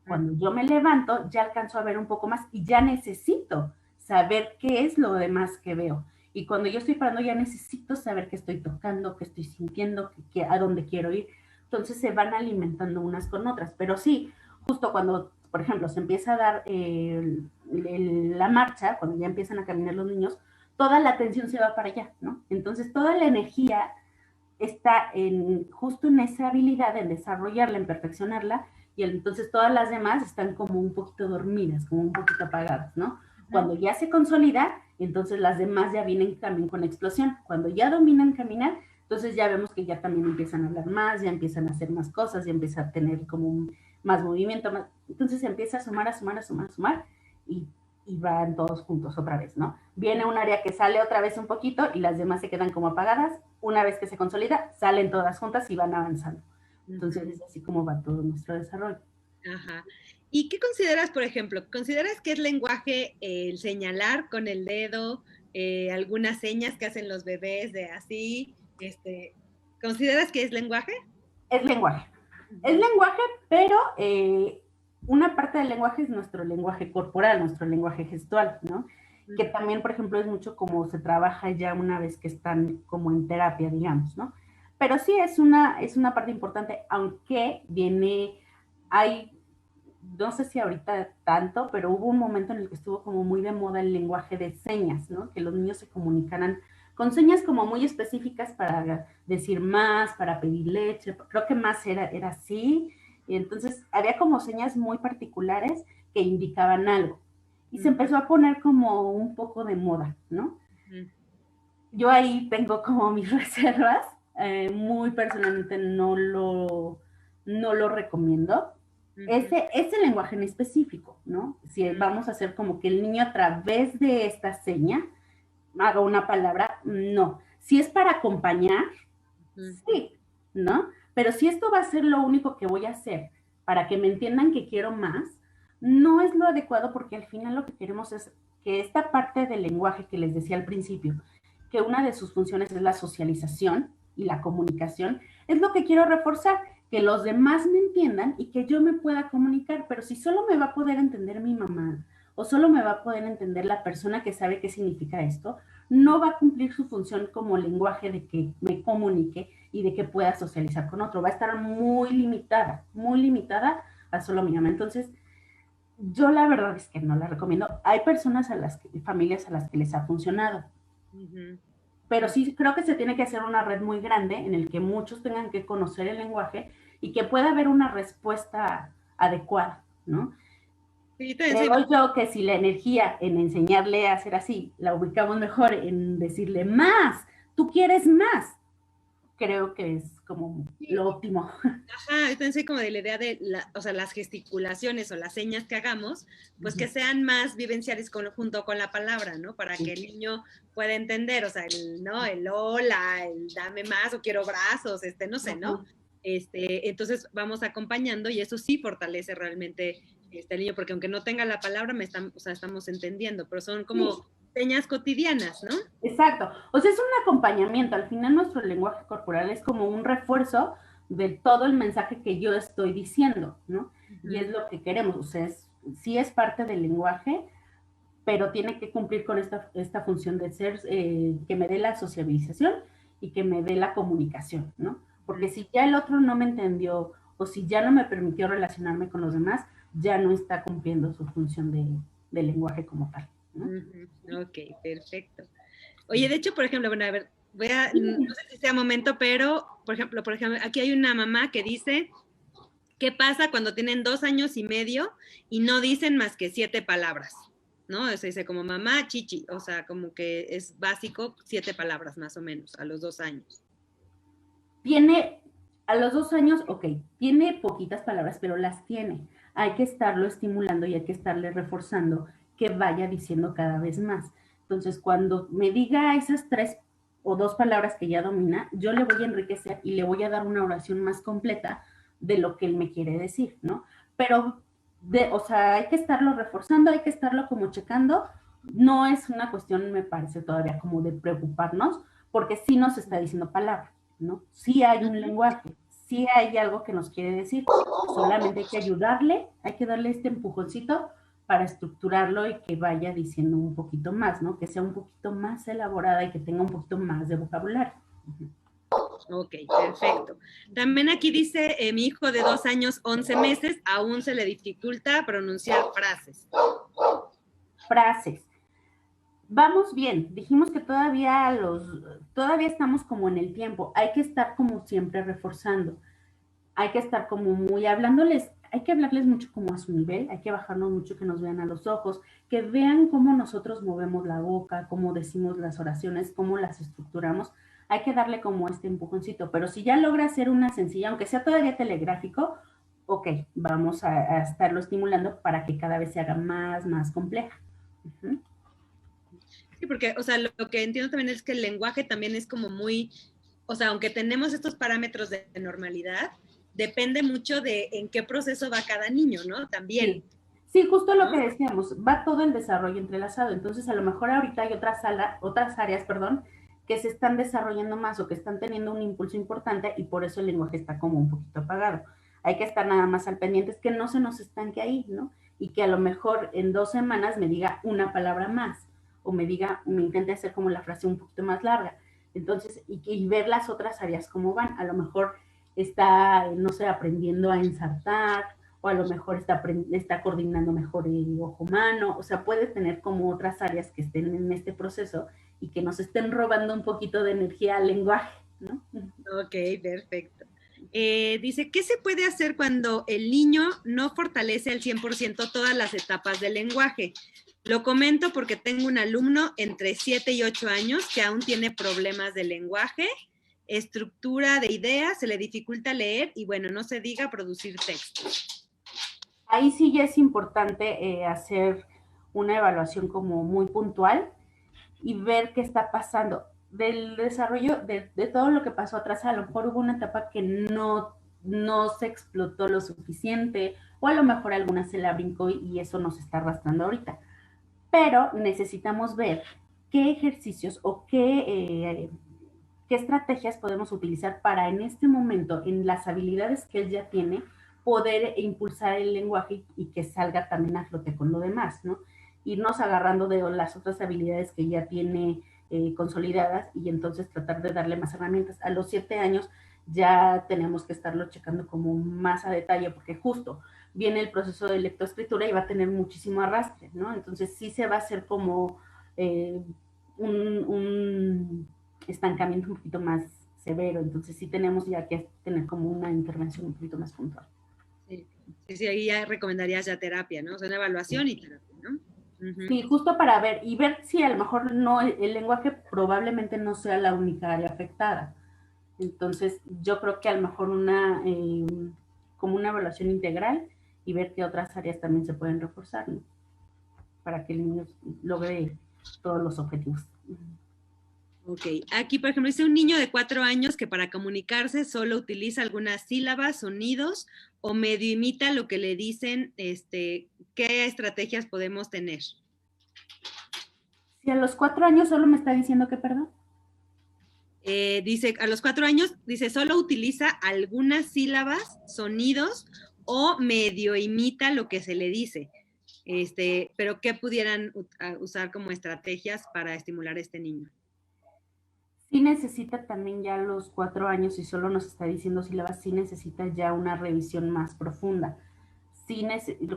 Cuando yo me levanto, ya alcanzo a ver un poco más y ya necesito saber qué es lo demás que veo. Y cuando yo estoy parando, ya necesito saber qué estoy tocando, qué estoy sintiendo, a dónde quiero ir. Entonces se van alimentando unas con otras. Pero sí, justo cuando, por ejemplo, se empieza a dar la marcha, cuando ya empiezan a caminar los niños, toda la atención se va para allá, ¿no? Entonces toda la energía está justo en esa habilidad, en desarrollarla, en perfeccionarla, y entonces todas las demás están como un poquito dormidas, como un poquito apagadas, ¿no? Cuando ya se consolida, entonces las demás ya vienen también con explosión. Cuando ya dominan caminar, entonces ya vemos que ya también empiezan a hablar más, ya empiezan a hacer más cosas, ya empieza a tener como más movimiento, entonces se empieza a sumar, a sumar, a sumar, a sumar, y van todos juntos otra vez, ¿no? Viene un área que sale otra vez un poquito y las demás se quedan como apagadas. Una vez que se consolida, salen todas juntas y van avanzando. Entonces es así como va todo nuestro desarrollo. Ajá. ¿Y qué consideras, por ejemplo? ¿Consideras que es lenguaje el señalar con el dedo, algunas señas que hacen los bebés de así? ¿Consideras que es lenguaje? Es lenguaje. Es Ujú, lenguaje, pero una parte del lenguaje es nuestro lenguaje corporal, nuestro lenguaje gestual, ¿no? Que ujú, también, por ejemplo, es mucho como se trabaja ya una vez que están como en terapia, digamos, ¿no? Pero sí es una parte importante, aunque hay, no sé si ahorita tanto, pero hubo un momento en el que estuvo como muy de moda el lenguaje de señas, ¿no? Que los niños se comunicaran con señas como muy específicas para decir más, para pedir leche, creo que más era así, y entonces había como señas muy particulares que indicaban algo, y se ujú, empezó a poner como un poco de moda, ¿no? ujú, Yo ahí tengo como mis reservas, muy personalmente no lo recomiendo. ujú, Ese lenguaje en específico, ¿no? Si vamos a hacer como que el niño a través de esta seña haga una palabra, no. Si es para acompañar, ujú, sí, ¿no? Pero si esto va a ser lo único que voy a hacer para que me entiendan que quiero más, no es lo adecuado porque al final lo que queremos es que esta parte del lenguaje que les decía al principio, que una de sus funciones es la socialización y la comunicación, es lo que quiero reforzar, que los demás me entiendan y que yo me pueda comunicar, pero si solo me va a poder entender mi mamá o solo me va a poder entender la persona que sabe qué significa esto, no va a cumplir su función como lenguaje de que me comunique y de que pueda socializar con otro. Va a estar muy limitada a solo mi mamá. Entonces, yo la verdad es que no la recomiendo. Hay personas familias a las que les ha funcionado, ujú, pero ujú. sí creo que se tiene que hacer una red muy grande en el que muchos tengan que conocer el lenguaje y que pueda haber una respuesta adecuada, ¿no? Sí, yo también soy Creo yo que si la energía en enseñarle a hacer así la ubicamos mejor en decirle más, tú quieres más, creo que es como lo óptimo. ajá, yo también soy como de la idea de, o sea, las gesticulaciones o las señas que hagamos, pues que sean más vivenciales junto con la palabra, ¿no? Para que el niño pueda entender, o sea, ¿no? El hola, el dame más o quiero brazos, no sé, ¿no? Entonces vamos acompañando y eso sí fortalece realmente el niño, porque aunque no tenga la palabra, o sea, estamos entendiendo, pero son Sí, como señas cotidianas, ¿no? exacto. O sea, es un acompañamiento. Al final nuestro lenguaje corporal es como un refuerzo de todo el mensaje que yo estoy diciendo, ¿no? Y Ujú, es lo que queremos. O sea, sí es parte del lenguaje, pero tiene que cumplir con esta función de ser, que me dé la sociabilización y que me dé la comunicación, ¿no? Porque ujú. si ya el otro no me entendió o si ya no me permitió relacionarme con los demás, ya no está cumpliendo su función de lenguaje como tal, ¿no? Ujú, ok, perfecto. Oye, de hecho, por ejemplo, bueno, a ver, no sé si sea momento, pero, por ejemplo, aquí hay una mamá que dice, ¿qué pasa cuando tienen 2 años y medio y no dicen más que 7 palabras? ¿No? O sea, dice como mamá, chichi, o sea, como que es básico 7 palabras más o menos a los 2 años. Tiene, a los 2 años, ok, tiene poquitas palabras, pero las tiene. Hay que estarlo estimulando y hay que estarle reforzando que vaya diciendo cada vez más. Entonces, cuando me diga esas 3 o 2 palabras que ya domina, yo le voy a enriquecer y le voy a dar una oración más completa de lo que él me quiere decir, ¿no? Pero, o sea, hay que estarlo reforzando, hay que estarlo como checando. No es una cuestión, me parece todavía como de preocuparnos, porque sí nos está diciendo palabras, ¿no? Sí hay un Ujú. lenguaje, sí hay algo que nos quiere decir, solamente hay que ayudarle, hay que darle este empujoncito para estructurarlo y que vaya diciendo un poquito más, ¿no? Que sea un poquito más elaborada y que tenga un poquito más de vocabulario. Ok, perfecto. También aquí dice, mi hijo de 2 años, 11 meses, aún se le dificulta pronunciar frases. Frases. Vamos bien, dijimos que todavía estamos como en el tiempo, hay que estar como siempre reforzando. Hay que estar como muy hablándoles, hay que hablarles mucho como a su nivel, hay que bajarnos mucho que nos vean a los ojos, que vean cómo nosotros movemos la boca, cómo decimos las oraciones, cómo las estructuramos. Hay que darle como este empujoncito, pero si ya logra hacer una sencilla, aunque sea todavía telegráfico, ok, vamos a estarlo estimulando para que cada vez se haga más compleja. Uh-huh. Sí, porque, o sea, lo que entiendo también es que el lenguaje también es como muy, o sea, aunque tenemos estos parámetros de normalidad, depende mucho de en qué proceso va cada niño, ¿no? También. Sí, justo lo que decíamos, va todo el desarrollo entrelazado. Entonces, a lo mejor ahorita hay otras áreas, perdón, que se están desarrollando más o que están teniendo un impulso importante y por eso el lenguaje está como un poquito apagado. Hay que estar nada más al pendiente, es que no se nos estanque ahí, ¿no? Y que a lo mejor en 2 semanas me diga una palabra más o me intente hacer como la frase un poquito más larga. Entonces, y ver las otras áreas cómo van. A lo mejor está, no sé, aprendiendo a ensartar, o a lo mejor está coordinando mejor el ojo-mano, o sea, puede tener como otras áreas que estén en este proceso y que nos estén robando un poquito de energía al lenguaje, ¿no? Ok, perfecto. Dice, ¿qué se puede hacer cuando el niño no fortalece al 100% todas las etapas del lenguaje? Lo comento porque tengo un alumno entre 7 y 8 años que aún tiene problemas de lenguaje, estructura de ideas, se le dificulta leer y bueno, no se diga producir textos. Ahí sí ya es importante hacer una evaluación como muy puntual y ver qué está pasando. Del desarrollo de todo lo que pasó atrás, a lo mejor hubo una etapa que no se explotó lo suficiente, o a lo mejor alguna se la brincó y eso nos está arrastrando ahorita. Pero necesitamos ver qué ejercicios o qué estrategias podemos utilizar para en este momento, en las habilidades que él ya tiene, poder impulsar el lenguaje y que salga también a flote con lo demás, ¿no? Irnos agarrando de las otras habilidades que ya tiene consolidadas y entonces tratar de darle más herramientas. A los 7 años ya tenemos que estarlo checando como más a detalle porque justo viene el proceso de lectoescritura y va a tener muchísimo arrastre, ¿no? Entonces sí se va a hacer como un estancamiento un poquito más severo, entonces sí tenemos ya que tener como una intervención un poquito más puntual. Sí, ahí ya recomendarías ya terapia, ¿no? O sea, una evaluación y terapia, ¿no? Sí, justo para ver, y ver si a lo mejor no, el lenguaje probablemente no sea la única área afectada. Entonces, yo creo que a lo mejor como una evaluación integral y ver qué otras áreas también se pueden reforzar, ¿no? Para que el niño logre todos los objetivos. Ok, aquí por ejemplo dice un niño de 4 años que para comunicarse solo utiliza algunas sílabas, sonidos o medio imita lo que le dicen, ¿qué estrategias podemos tener? Si a los 4 años solo me está diciendo que perdón. Dice, a los 4 años, dice, solo utiliza algunas sílabas, sonidos o medio imita lo que se le dice. Pero ¿qué pudieran usar como estrategias para estimular a este niño? Sí necesita también ya a los 4 años, si solo nos está diciendo sílabas, sí necesita ya una revisión más profunda. Sí,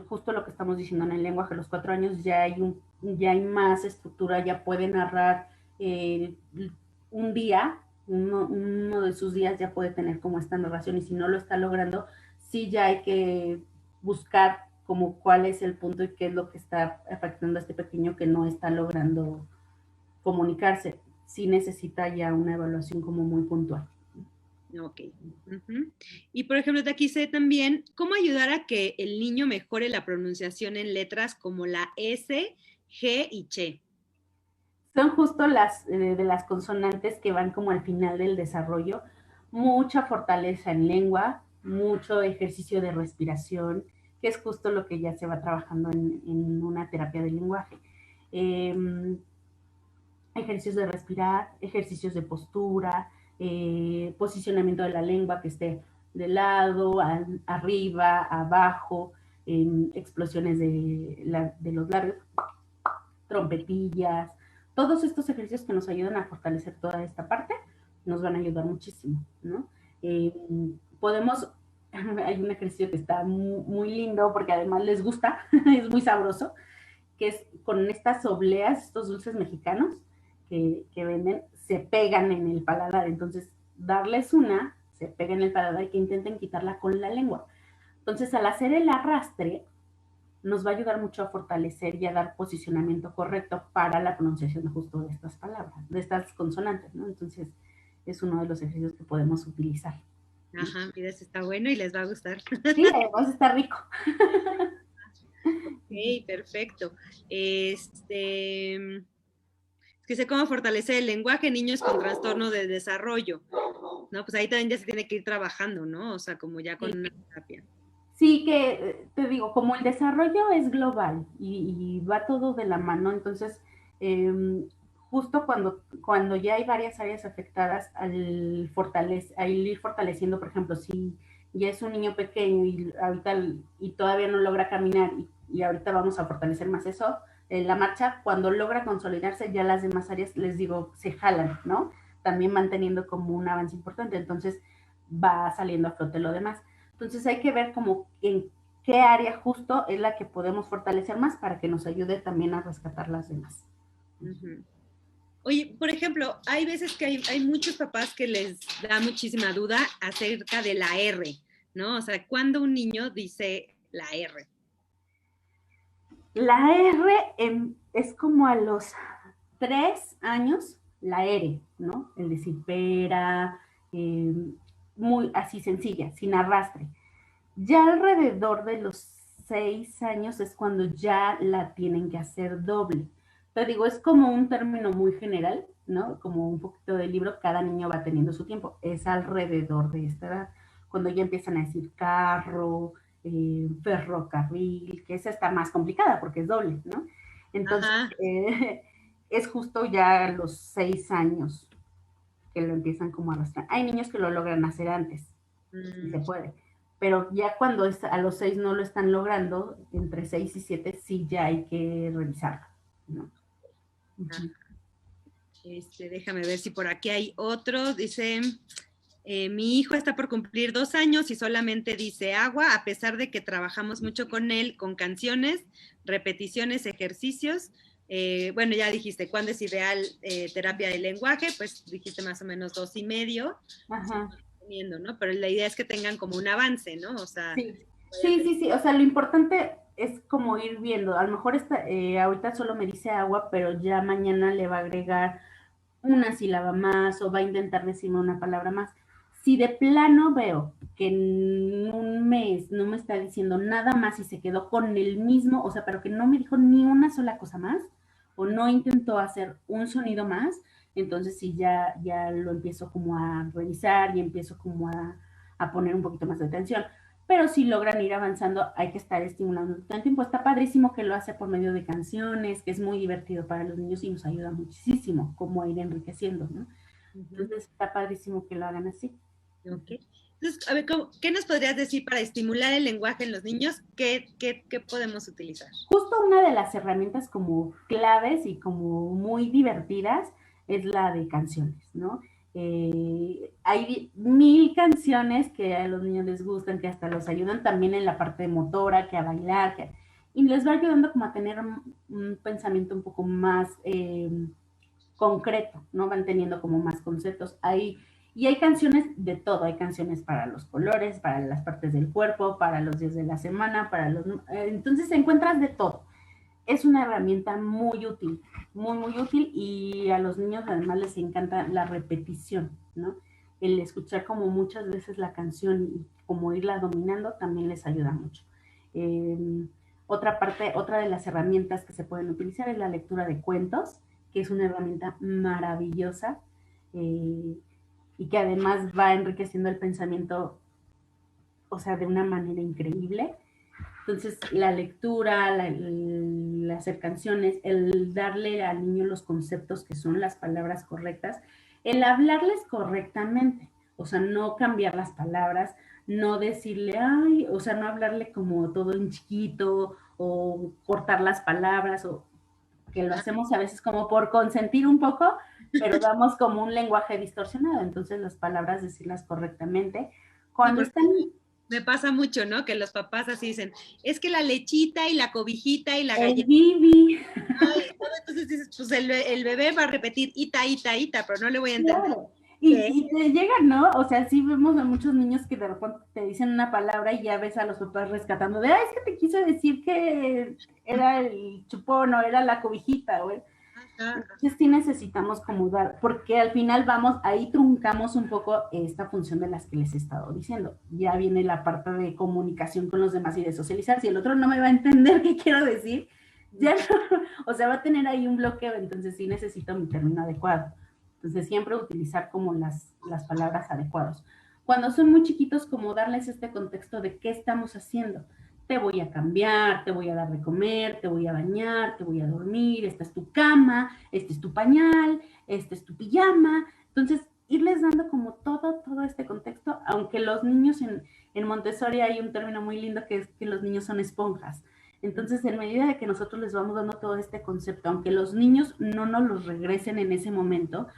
justo lo que estamos diciendo en el lenguaje, a los 4 años ya hay más estructura, ya puede narrar un día, uno de sus días ya puede tener como esta narración y si no lo está logrando, sí ya hay que buscar como cuál es el punto y qué es lo que está afectando a este pequeño que no está logrando comunicarse. Sí necesita ya una evaluación como muy puntual. Ok. Y por ejemplo, de aquí sé también cómo ayudar a que el niño mejore la pronunciación en letras como la S, G y Ch. Son justo las de las consonantes que van como al final del desarrollo. Mucha fortaleza en lengua, mucho ejercicio de respiración, que es justo lo que ya se va trabajando en una terapia del lenguaje. Ejercicios de respirar, ejercicios de postura, posicionamiento de la lengua que esté de lado, arriba, abajo, explosiones de los labios, trompetillas, todos estos ejercicios que nos ayudan a fortalecer toda esta parte nos van a ayudar muchísimo, ¿no? Podemos, hay un ejercicio que está muy lindo porque además les gusta, es muy sabroso, que es con estas obleas, estos dulces mexicanos que venden, se pegan en el paladar. Entonces, darles una, se pega en el paladar y que intenten quitarla con la lengua. Entonces, al hacer el arrastre, nos va a ayudar mucho a fortalecer y a dar posicionamiento correcto para la pronunciación justo de estas palabras, de estas consonantes, ¿no? Entonces, es uno de los ejercicios que podemos utilizar. Ajá, mira, eso está bueno y les va a gustar. Sí, además está rico. Ok, perfecto. Es que sé cómo fortalecer el lenguaje en niños con trastorno de desarrollo. ¿no? Pues ahí también ya se tiene que ir trabajando, ¿no? O sea, como ya con una terapia. Sí, que te digo, como el desarrollo es global y va todo de la mano, entonces justo cuando ya hay varias áreas afectadas, al ir fortaleciendo, por ejemplo, si ya es un niño pequeño y todavía no logra caminar y ahorita vamos a fortalecer más eso, la marcha, cuando logra consolidarse, ya las demás áreas, les digo, se jalan, ¿no? También manteniendo como un avance importante, entonces va saliendo a flote lo demás. Entonces hay que ver como en qué área justo es la que podemos fortalecer más para que nos ayude también a rescatar las demás. Uh-huh. Oye, por ejemplo, hay veces que hay muchos papás que les da muchísima duda acerca de la R, ¿no? O sea, cuando un niño dice la R. La R es como a los 3 años, la R, ¿no? El decir pera, muy así sencilla, sin arrastre. Ya alrededor de los 6 años es cuando ya la tienen que hacer doble. Te digo, es como un término muy general, ¿no? Como un poquito del libro, cada niño va teniendo su tiempo. Es alrededor de esta edad, cuando ya empiezan a decir carro, ferrocarril, que esa está más complicada porque es doble, ¿no? Entonces, es justo ya a los 6 años que lo empiezan como a arrastrar. Hay niños que lo logran hacer antes, si se puede. Pero ya cuando a los 6 no lo están logrando, entre 6 y 7 sí ya hay que revisarlo, ¿no? Déjame ver si por aquí hay otro. Dice, mi hijo está por cumplir 2 años y solamente dice agua, a pesar de que trabajamos mucho con él, con canciones, repeticiones, ejercicios. Bueno, ya dijiste, ¿cuándo es ideal terapia de lenguaje? Pues dijiste más o menos 2 y medio. Ajá. ¿No? Pero la idea es que tengan como un avance, ¿no? O sea, sí. O sea, lo importante es como ir viendo. A lo mejor ahorita solo me dice agua, pero ya mañana le va a agregar una sílaba más o va a intentar decirme una palabra más. Si de plano veo que en un mes no me está diciendo nada más y se quedó con el mismo, o sea, pero que no me dijo ni una sola cosa más o no intentó hacer un sonido más, entonces sí ya lo empiezo como a revisar y empiezo como a poner un poquito más de atención. Pero si logran ir avanzando, hay que estar estimulando todo el tiempo. Está padrísimo que lo hace por medio de canciones, que es muy divertido para los niños y nos ayuda muchísimo como a ir enriqueciendo, ¿no? Entonces está padrísimo que lo hagan así. Ok. Entonces, a ver, ¿qué nos podrías decir para estimular el lenguaje en los niños? ¿Qué podemos utilizar? Justo una de las herramientas como claves y como muy divertidas es la de canciones, ¿no? Hay 1000 canciones que a los niños les gustan, que hasta los ayudan también en la parte motora, que a bailar, y les va ayudando como a tener un pensamiento un poco más concreto, ¿no? Van teniendo como más conceptos. Y hay canciones de todo, hay canciones para los colores, para las partes del cuerpo, para los días de la semana, entonces encuentras de todo. Es una herramienta muy útil, muy útil, y a los niños además les encanta la repetición, ¿no? El escuchar como muchas veces la canción y como irla dominando también les ayuda mucho. Otra de las herramientas que se pueden utilizar es la lectura de cuentos, que es una herramienta maravillosa y que además va enriqueciendo el pensamiento, o sea, de una manera increíble. Entonces, la lectura, el hacer canciones, el darle al niño los conceptos que son las palabras correctas, el hablarles correctamente, o sea, no cambiar las palabras, no decirle, ay, o sea, no hablarle como todo en chiquito o cortar las palabras, o que lo hacemos a veces como por consentir un poco, pero damos como un lenguaje distorsionado, entonces las palabras decirlas correctamente. Cuando están... Me pasa mucho, ¿no? Que los papás así dicen, es que la lechita y la cobijita y la galleta. El bibi. Entonces dices, pues el bebé va a repetir ita, pero no le voy a entender. Claro. Y te llegan, ¿no? O sea, sí vemos a muchos niños que de repente te dicen una palabra y ya ves a los papás rescatando de, es que te quiso decir que era el chupón o era la cobijita, güey. Entonces sí necesitamos como dar, porque al final ahí truncamos un poco esta función de las que les he estado diciendo. Ya viene la parte de comunicación con los demás y de socializar. Si el otro no me va a entender qué quiero decir, ya no, o sea, va a tener ahí un bloqueo, entonces sí necesito mi término adecuado. Entonces siempre utilizar como las palabras adecuadas. Cuando son muy chiquitos, como darles este contexto de qué estamos haciendo. Te voy a cambiar, te voy a dar de comer, te voy a bañar, te voy a dormir, esta es tu cama, este es tu pañal, este es tu pijama. Entonces, irles dando como todo este contexto, aunque los niños en Montessori hay un término muy lindo que es que los niños son esponjas. Entonces, en medida de que nosotros les vamos dando todo este concepto, aunque los niños no nos los regresen en ese momento,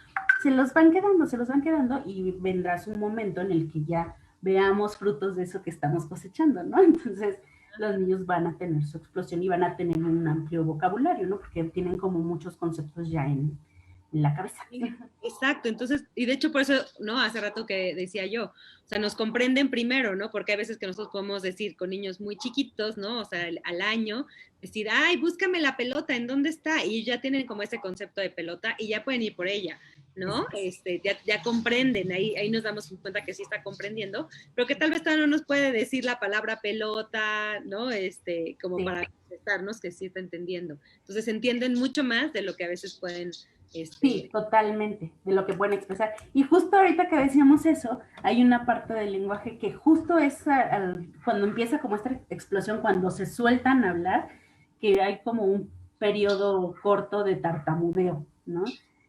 se los van quedando y vendrá un momento en el que ya veamos frutos de eso que estamos cosechando, ¿no? Entonces, los niños van a tener su explosión y van a tener un amplio vocabulario, ¿no? Porque tienen como muchos conceptos ya en la cabeza. Exacto, entonces, y de hecho por eso, ¿no? Hace rato que decía yo, o sea, nos comprenden primero, ¿no? Porque hay veces que nosotros podemos decir con niños muy chiquitos, ¿no? O sea, al año, decir, ay, búscame la pelota, ¿en dónde está? Y ya tienen como ese concepto de pelota y ya pueden ir por ella, ¿no? Ya comprenden, ahí nos damos cuenta que sí está comprendiendo, pero que tal vez todavía no nos puede decir la palabra pelota, ¿no? Como para contestarnos que sí está entendiendo. Entonces entienden mucho más de lo que a veces pueden. Sí, totalmente, de lo que pueden expresar. Y justo ahorita que decíamos eso, hay una parte del lenguaje que justo es cuando empieza como esta explosión, cuando se sueltan a hablar, que hay como un periodo corto de tartamudeo, ¿no?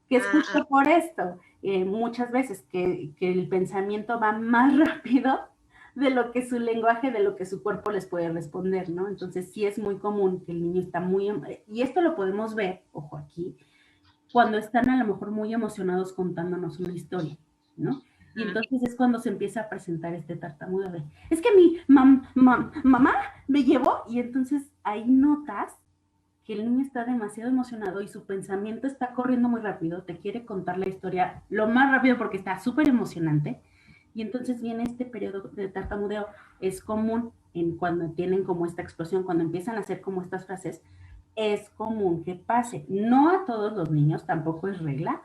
Que es justo por esto, muchas veces que el pensamiento va más rápido de lo que su lenguaje, de lo que su cuerpo les puede responder, ¿no? Entonces sí es muy común que el niño está muy... Y esto lo podemos ver, ojo aquí, cuando están a lo mejor muy emocionados contándonos una historia, ¿no? Y entonces es cuando se empieza a presentar este tartamudeo de, es que mi mamá me llevó, y entonces ahí notas que el niño está demasiado emocionado y su pensamiento está corriendo muy rápido, te quiere contar la historia lo más rápido porque está súper emocionante, y entonces viene este periodo de tartamudeo. Es común cuando tienen como esta explosión, cuando empiezan a hacer como estas frases, es común que pase. No a todos los niños, tampoco es regla,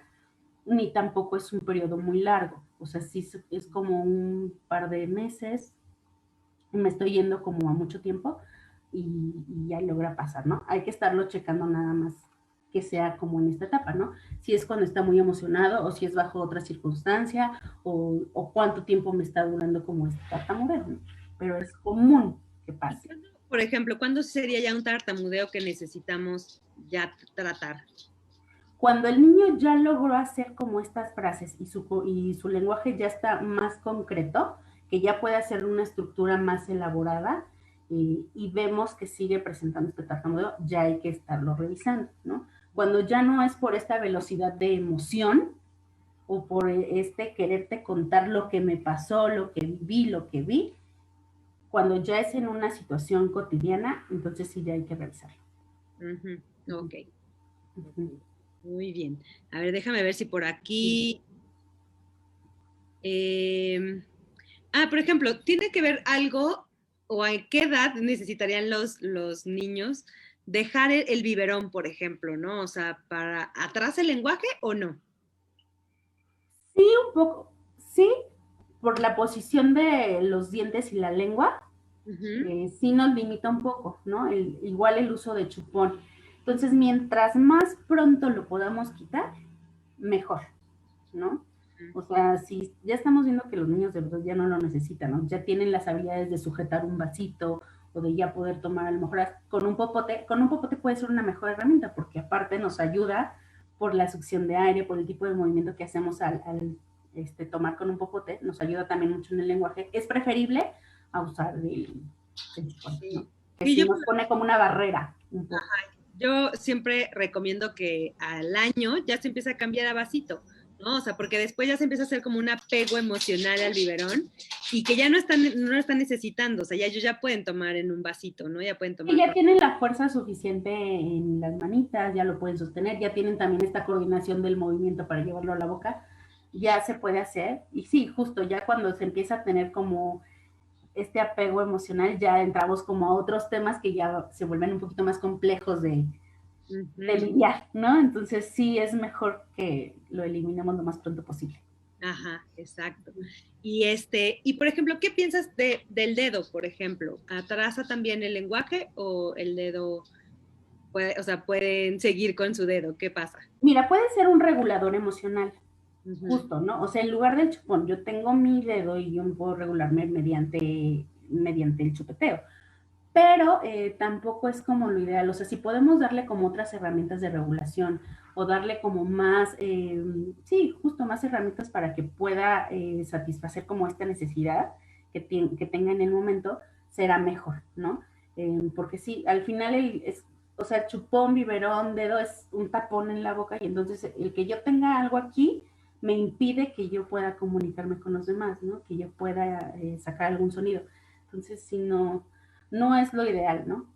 ni tampoco es un periodo muy largo. O sea, sí es como un par de meses, me estoy yendo como a mucho tiempo y ya logra pasar, ¿no? Hay que estarlo checando nada más que sea como en esta etapa, ¿no? Si es cuando está muy emocionado o si es bajo otra circunstancia o cuánto tiempo me está durando como este tartamudeo, ¿no? Pero es común que pase. Por ejemplo, ¿cuándo sería ya un tartamudeo que necesitamos ya tratar? Cuando el niño ya logró hacer como estas frases y su lenguaje ya está más concreto, que ya puede hacer una estructura más elaborada y vemos que sigue presentando este tartamudeo, ya hay que estarlo revisando, ¿no? Cuando ya no es por esta velocidad de emoción o por este quererte contar lo que me pasó, lo que viví, lo que vi, cuando ya es en una situación cotidiana, entonces sí ya hay que revisarlo. Ok. Muy bien. A ver, déjame ver si por aquí... por ejemplo, ¿tiene que ver algo o a qué edad necesitarían los niños dejar el biberón, por ejemplo, ¿no? O sea, ¿para atrás el lenguaje o no? Sí, un poco, sí, por la posición de los dientes y la lengua, sí nos limita un poco, ¿no? Igual el uso de chupón. Entonces, mientras más pronto lo podamos quitar, mejor, ¿no? O sea, si ya estamos viendo que los niños de verdad ya no lo necesitan, ¿no? Ya tienen las habilidades de sujetar un vasito o de ya poder tomar a lo mejor con un popote puede ser una mejor herramienta porque aparte nos ayuda por la succión de aire, por el tipo de movimiento que hacemos al tomar con un popote, nos ayuda también mucho en el lenguaje. Es preferible a usar el chupón, ¿no? Que sí nos pone como una barrera. Un poco. Yo siempre recomiendo que al año ya se empiece a cambiar a vasito, ¿no? O sea, porque después ya se empieza a hacer como un apego emocional al biberón y que ya no lo están necesitando, o sea, ya ellos ya pueden tomar en un vasito, ¿no? Ya pueden tomar. Y ya tienen la fuerza suficiente en las manitas, ya lo pueden sostener, ya tienen también esta coordinación del movimiento para llevarlo a la boca, ya se puede hacer. Y sí, justo ya cuando se empieza a tener como este apego emocional, ya entramos como a otros temas que ya se vuelven un poquito más complejos de lidiar, ¿no? Entonces sí es mejor que lo eliminemos lo más pronto posible. Ajá, exacto. Y por ejemplo, ¿qué piensas del dedo, por ejemplo? ¿Atrasa también el lenguaje o el dedo, pueden seguir con su dedo? ¿Qué pasa? Mira, puede ser un regulador emocional, justo, ¿no? O sea, en lugar del chupón, yo tengo mi dedo y yo puedo regularme mediante el chupeteo, pero tampoco es como lo ideal. O sea, si podemos darle como otras herramientas de regulación o darle como más, sí, justo más herramientas para que pueda satisfacer como esta necesidad que tenga en el momento, será mejor, ¿no? Porque sí, al final o sea, chupón, biberón, dedo es un tapón en la boca y entonces el que yo tenga algo aquí me impide que yo pueda comunicarme con los demás, ¿no? Que yo pueda sacar algún sonido. Entonces, si no es lo ideal, ¿no?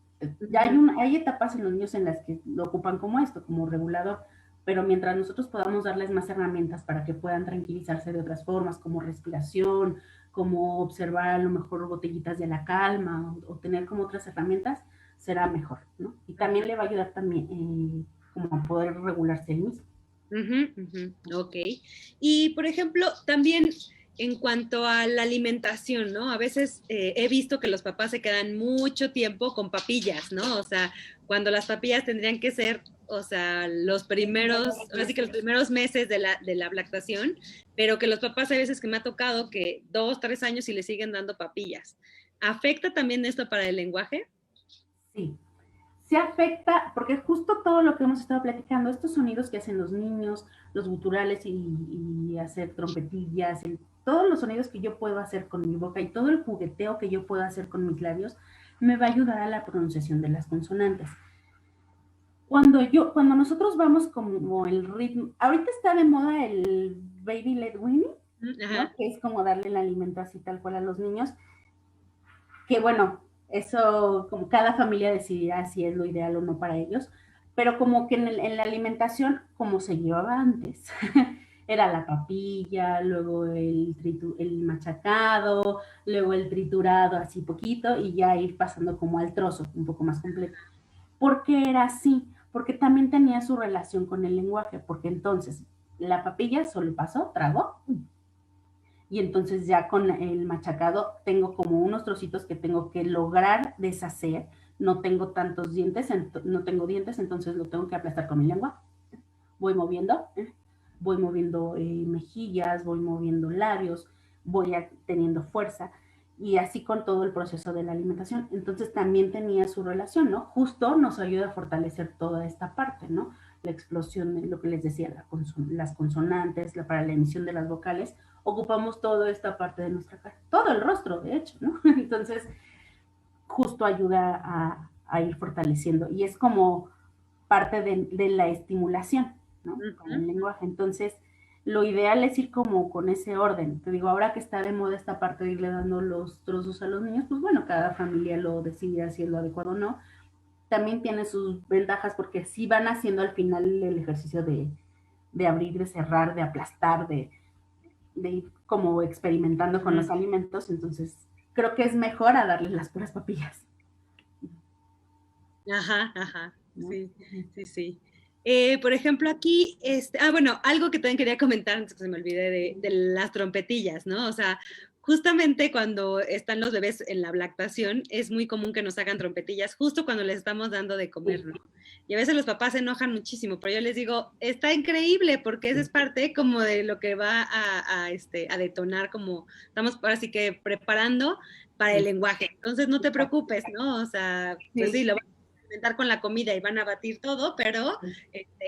Ya hay etapas en los niños en las que lo ocupan como esto, como regulador, pero mientras nosotros podamos darles más herramientas para que puedan tranquilizarse de otras formas, como respiración, como observar a lo mejor botellitas de la calma o tener como otras herramientas, será mejor, ¿no? Y también le va a ayudar también como a poder regularse el mismo. Ok. Y, por ejemplo, también en cuanto a la alimentación, ¿no? A veces he visto que los papás se quedan mucho tiempo con papillas, ¿no? O sea, cuando las papillas tendrían que ser, o sea, ahora sí que los primeros meses de la lactación, pero que los papás a veces que me ha tocado que 2, 3 años y le siguen dando papillas. ¿Afecta también esto para el lenguaje? Sí, se afecta, porque justo todo lo que hemos estado platicando, estos sonidos que hacen los niños, los guturales y hacer trompetillas, todos los sonidos que yo puedo hacer con mi boca y todo el jugueteo que yo puedo hacer con mis labios, me va a ayudar a la pronunciación de las consonantes. Cuando nosotros vamos como el ritmo, ahorita está de moda el baby led weaning, ¿no? Que es como darle el alimento así tal cual a los niños, que bueno, eso como cada familia decidirá si es lo ideal o no para ellos, pero como que en la alimentación, como se llevaba antes, era la papilla, luego el machacado, luego el triturado así poquito y ya ir pasando como al trozo, un poco más completo. ¿Por qué era así? Porque también tenía su relación con el lenguaje, porque entonces la papilla solo pasó, tragó, y entonces ya con el machacado tengo como unos trocitos que tengo que lograr deshacer, no tengo tantos dientes, no tengo dientes, entonces lo tengo que aplastar con mi lengua, voy moviendo, voy moviendo mejillas, voy moviendo labios, voy teniendo fuerza y así con todo el proceso de la alimentación. Entonces también tenía su relación, ¿no? Justo nos ayuda a fortalecer toda esta parte, ¿no? La explosión de lo que les decía, las consonantes, para la emisión de las vocales, ocupamos toda esta parte de nuestra cara, todo el rostro, de hecho, ¿no? Entonces, justo ayuda a ir fortaleciendo y es como parte de la estimulación, ¿no? Con el lenguaje. Entonces, lo ideal es ir como con ese orden. Te digo, ahora que está de moda esta parte de irle dando los trozos a los niños, pues bueno, cada familia lo decide si es lo adecuado o no. También tiene sus ventajas porque sí van haciendo al final el ejercicio de abrir, de cerrar, de aplastar, de ir como experimentando con los alimentos. Entonces, creo que es mejor a darles las puras papillas. Ajá, ajá, ¿no? Sí, sí, sí. Por ejemplo, aquí, bueno, algo que también quería comentar antes que se me olvide de las trompetillas, ¿no? O sea, justamente cuando están los bebés en la lactación, es muy común que nos hagan trompetillas justo cuando les estamos dando de comer, ¿no? Y a veces los papás se enojan muchísimo, pero yo les digo, está increíble porque esa es parte como de lo que va a detonar, como estamos ahora sí que preparando para el lenguaje. Entonces, no te preocupes, ¿no? O sea, pues sí, lo alimentar con la comida y van a batir todo, pero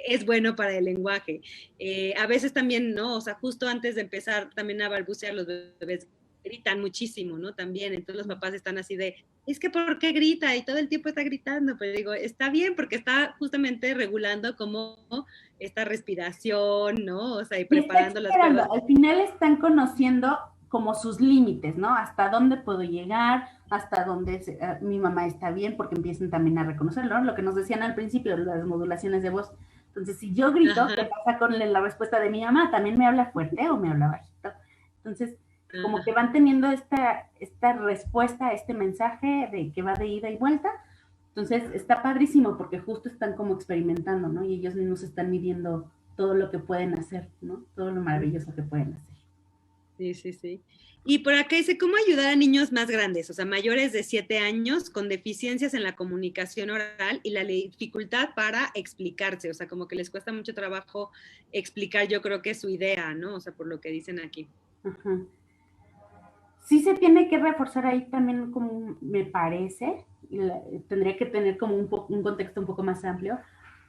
es bueno para el lenguaje. A veces también, ¿no? O sea, justo antes de empezar también a balbucear, los bebés gritan muchísimo, ¿no? También, entonces los papás están así de, es que ¿por qué grita? Y todo el tiempo está gritando, pero digo, está bien porque está justamente regulando como esta respiración, ¿no? O sea, y preparando las cuerdas. Al final están conociendo como sus límites, ¿no? Hasta dónde puedo llegar, hasta dónde mi mamá está bien, porque empiezan también a reconocerlo, ¿no? Lo que nos decían al principio, las modulaciones de voz. Entonces, si yo grito, ¿qué pasa con la respuesta de mi mamá? ¿También me habla fuerte o me habla bajito? Entonces, como que van teniendo esta respuesta, este mensaje de que va de ida y vuelta. Entonces, está padrísimo porque justo están como experimentando, ¿no? Y ellos mismos están midiendo todo lo que pueden hacer, ¿no? Todo lo maravilloso que pueden hacer. Sí, sí, sí. Y por acá dice, ¿cómo ayudar a niños más grandes, o sea, mayores de 7 años, con deficiencias en la comunicación oral y la dificultad para explicarse? O sea, como que les cuesta mucho trabajo explicar, yo creo que su idea, ¿no? O sea, por lo que dicen aquí. Ajá. Sí se tiene que reforzar ahí también, como me parece, tendría que tener como un contexto un poco más amplio,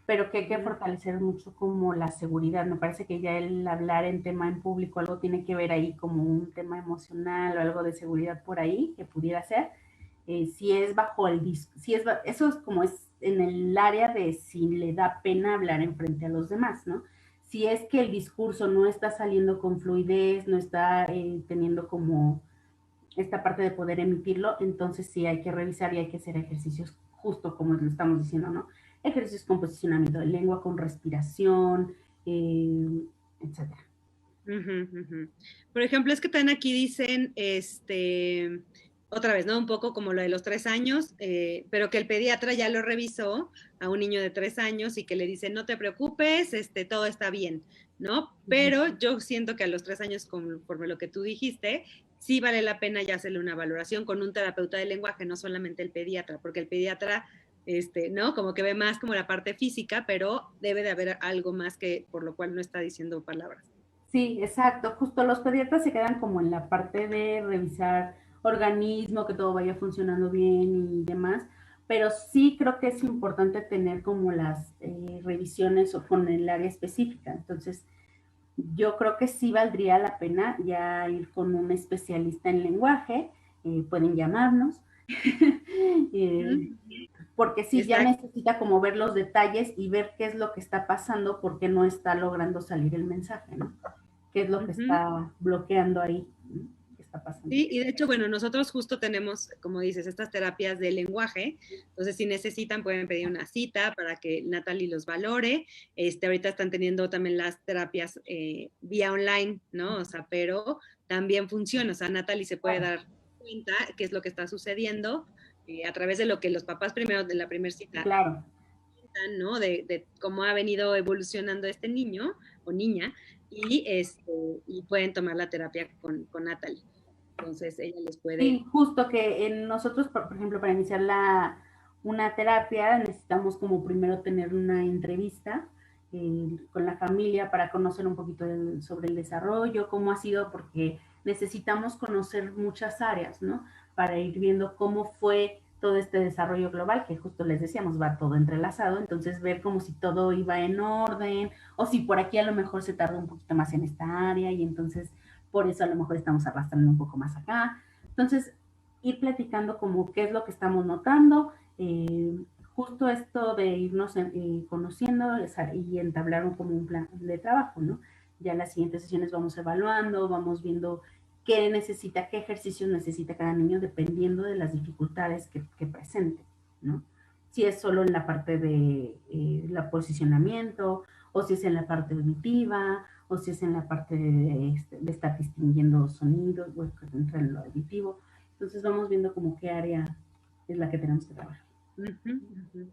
pero que hay que fortalecer mucho como la seguridad. Me parece que ya el hablar en tema en público, algo tiene que ver ahí como un tema emocional o algo de seguridad por ahí que pudiera ser. Si es bajo si es, eso es como es en el área de si le da pena hablar en frente a los demás, ¿no? Si es que el discurso no está saliendo con fluidez, no está teniendo como esta parte de poder emitirlo, entonces sí hay que revisar y hay que hacer ejercicios justo como lo estamos diciendo, ¿no? Ejercicios con posicionamiento de lengua, con respiración, etcétera. Ujú, ujú. Por ejemplo, es que también aquí dicen, otra vez, ¿no? Un poco como lo de los 3 años, pero que el pediatra ya lo revisó a un niño de 3 años y que le dice, no te preocupes, todo está bien, ¿no? Pero yo siento que a los 3 años, conforme lo que tú dijiste, sí vale la pena ya hacerle una valoración con un terapeuta de lenguaje, no solamente el pediatra, porque el pediatra, ¿no? Como que ve más como la parte física, pero debe de haber algo más que por lo cual no está diciendo palabras. Sí, exacto. Justo los pediatras se quedan como en la parte de revisar organismo, que todo vaya funcionando bien y demás, pero sí creo que es importante tener como las revisiones o con el área específica. Entonces, yo creo que sí valdría la pena ya ir con un especialista en lenguaje, pueden llamarnos, eh, porque sí, ya Exacto. necesita como ver los detalles y ver qué es lo que está pasando, porque no está logrando salir el mensaje, ¿no? ¿Qué es lo que Ujú. está bloqueando ahí? ¿No? ¿Qué está pasando? Sí, y de hecho, bueno, nosotros justo tenemos, como dices, estas terapias de lenguaje. Entonces, si necesitan, pueden pedir una cita para que Natalie los valore. Ahorita están teniendo también las terapias vía online, ¿no? O sea, pero también funciona. O sea, Natalie se puede Claro, dar cuenta qué es lo que está sucediendo a través de lo que los papás primero de la primera cita, claro. ¿no? De cómo ha venido evolucionando este niño o niña y pueden tomar la terapia con Natalie. Entonces ella les puede. Sí, justo que en nosotros, por ejemplo, para iniciar una terapia necesitamos como primero tener una entrevista con la familia para conocer un poquito sobre el desarrollo, cómo ha sido, porque necesitamos conocer muchas áreas, ¿no? Para ir viendo cómo fue todo este desarrollo global, que justo les decíamos, va todo entrelazado, entonces ver como si todo iba en orden, o si por aquí a lo mejor se tardó un poquito más en esta área, y entonces por eso a lo mejor estamos arrastrando un poco más acá. Entonces, ir platicando como qué es lo que estamos notando, justo esto de irnos conociendo y entablar como un plan de trabajo, ¿no? Ya en las siguientes sesiones vamos evaluando, vamos viendo qué necesita, qué ejercicios necesita cada niño dependiendo de las dificultades que presente, ¿no? Si es solo en la parte de la posicionamiento, o si es en la parte auditiva, o si es en la parte de estar distinguiendo sonidos, bueno, entra en lo auditivo. Entonces vamos viendo como qué área es la que tenemos que trabajar. Ujú, ujú.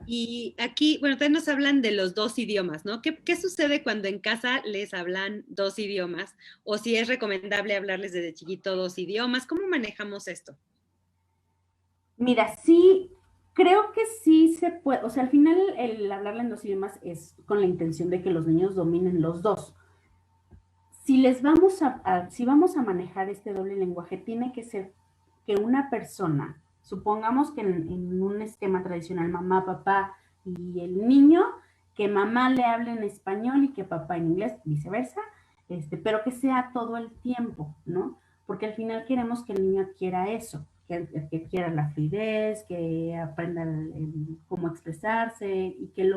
Y aquí, bueno, también nos hablan de los dos idiomas, ¿no? ¿Qué sucede cuando en casa les hablan dos idiomas? O si es recomendable hablarles desde chiquito dos idiomas. ¿Cómo manejamos esto? Mira, sí, creo que sí se puede, o sea, al final el hablarle en dos idiomas es con la intención de que los niños dominen los dos. Si les vamos si vamos a manejar este doble lenguaje, tiene que ser que una persona, supongamos que en un esquema tradicional, mamá, papá y el niño, que mamá le hable en español y que papá en inglés, viceversa, pero que sea todo el tiempo, ¿no? Porque al final queremos que el niño adquiera eso, que adquiera la fluidez, que aprenda cómo expresarse y que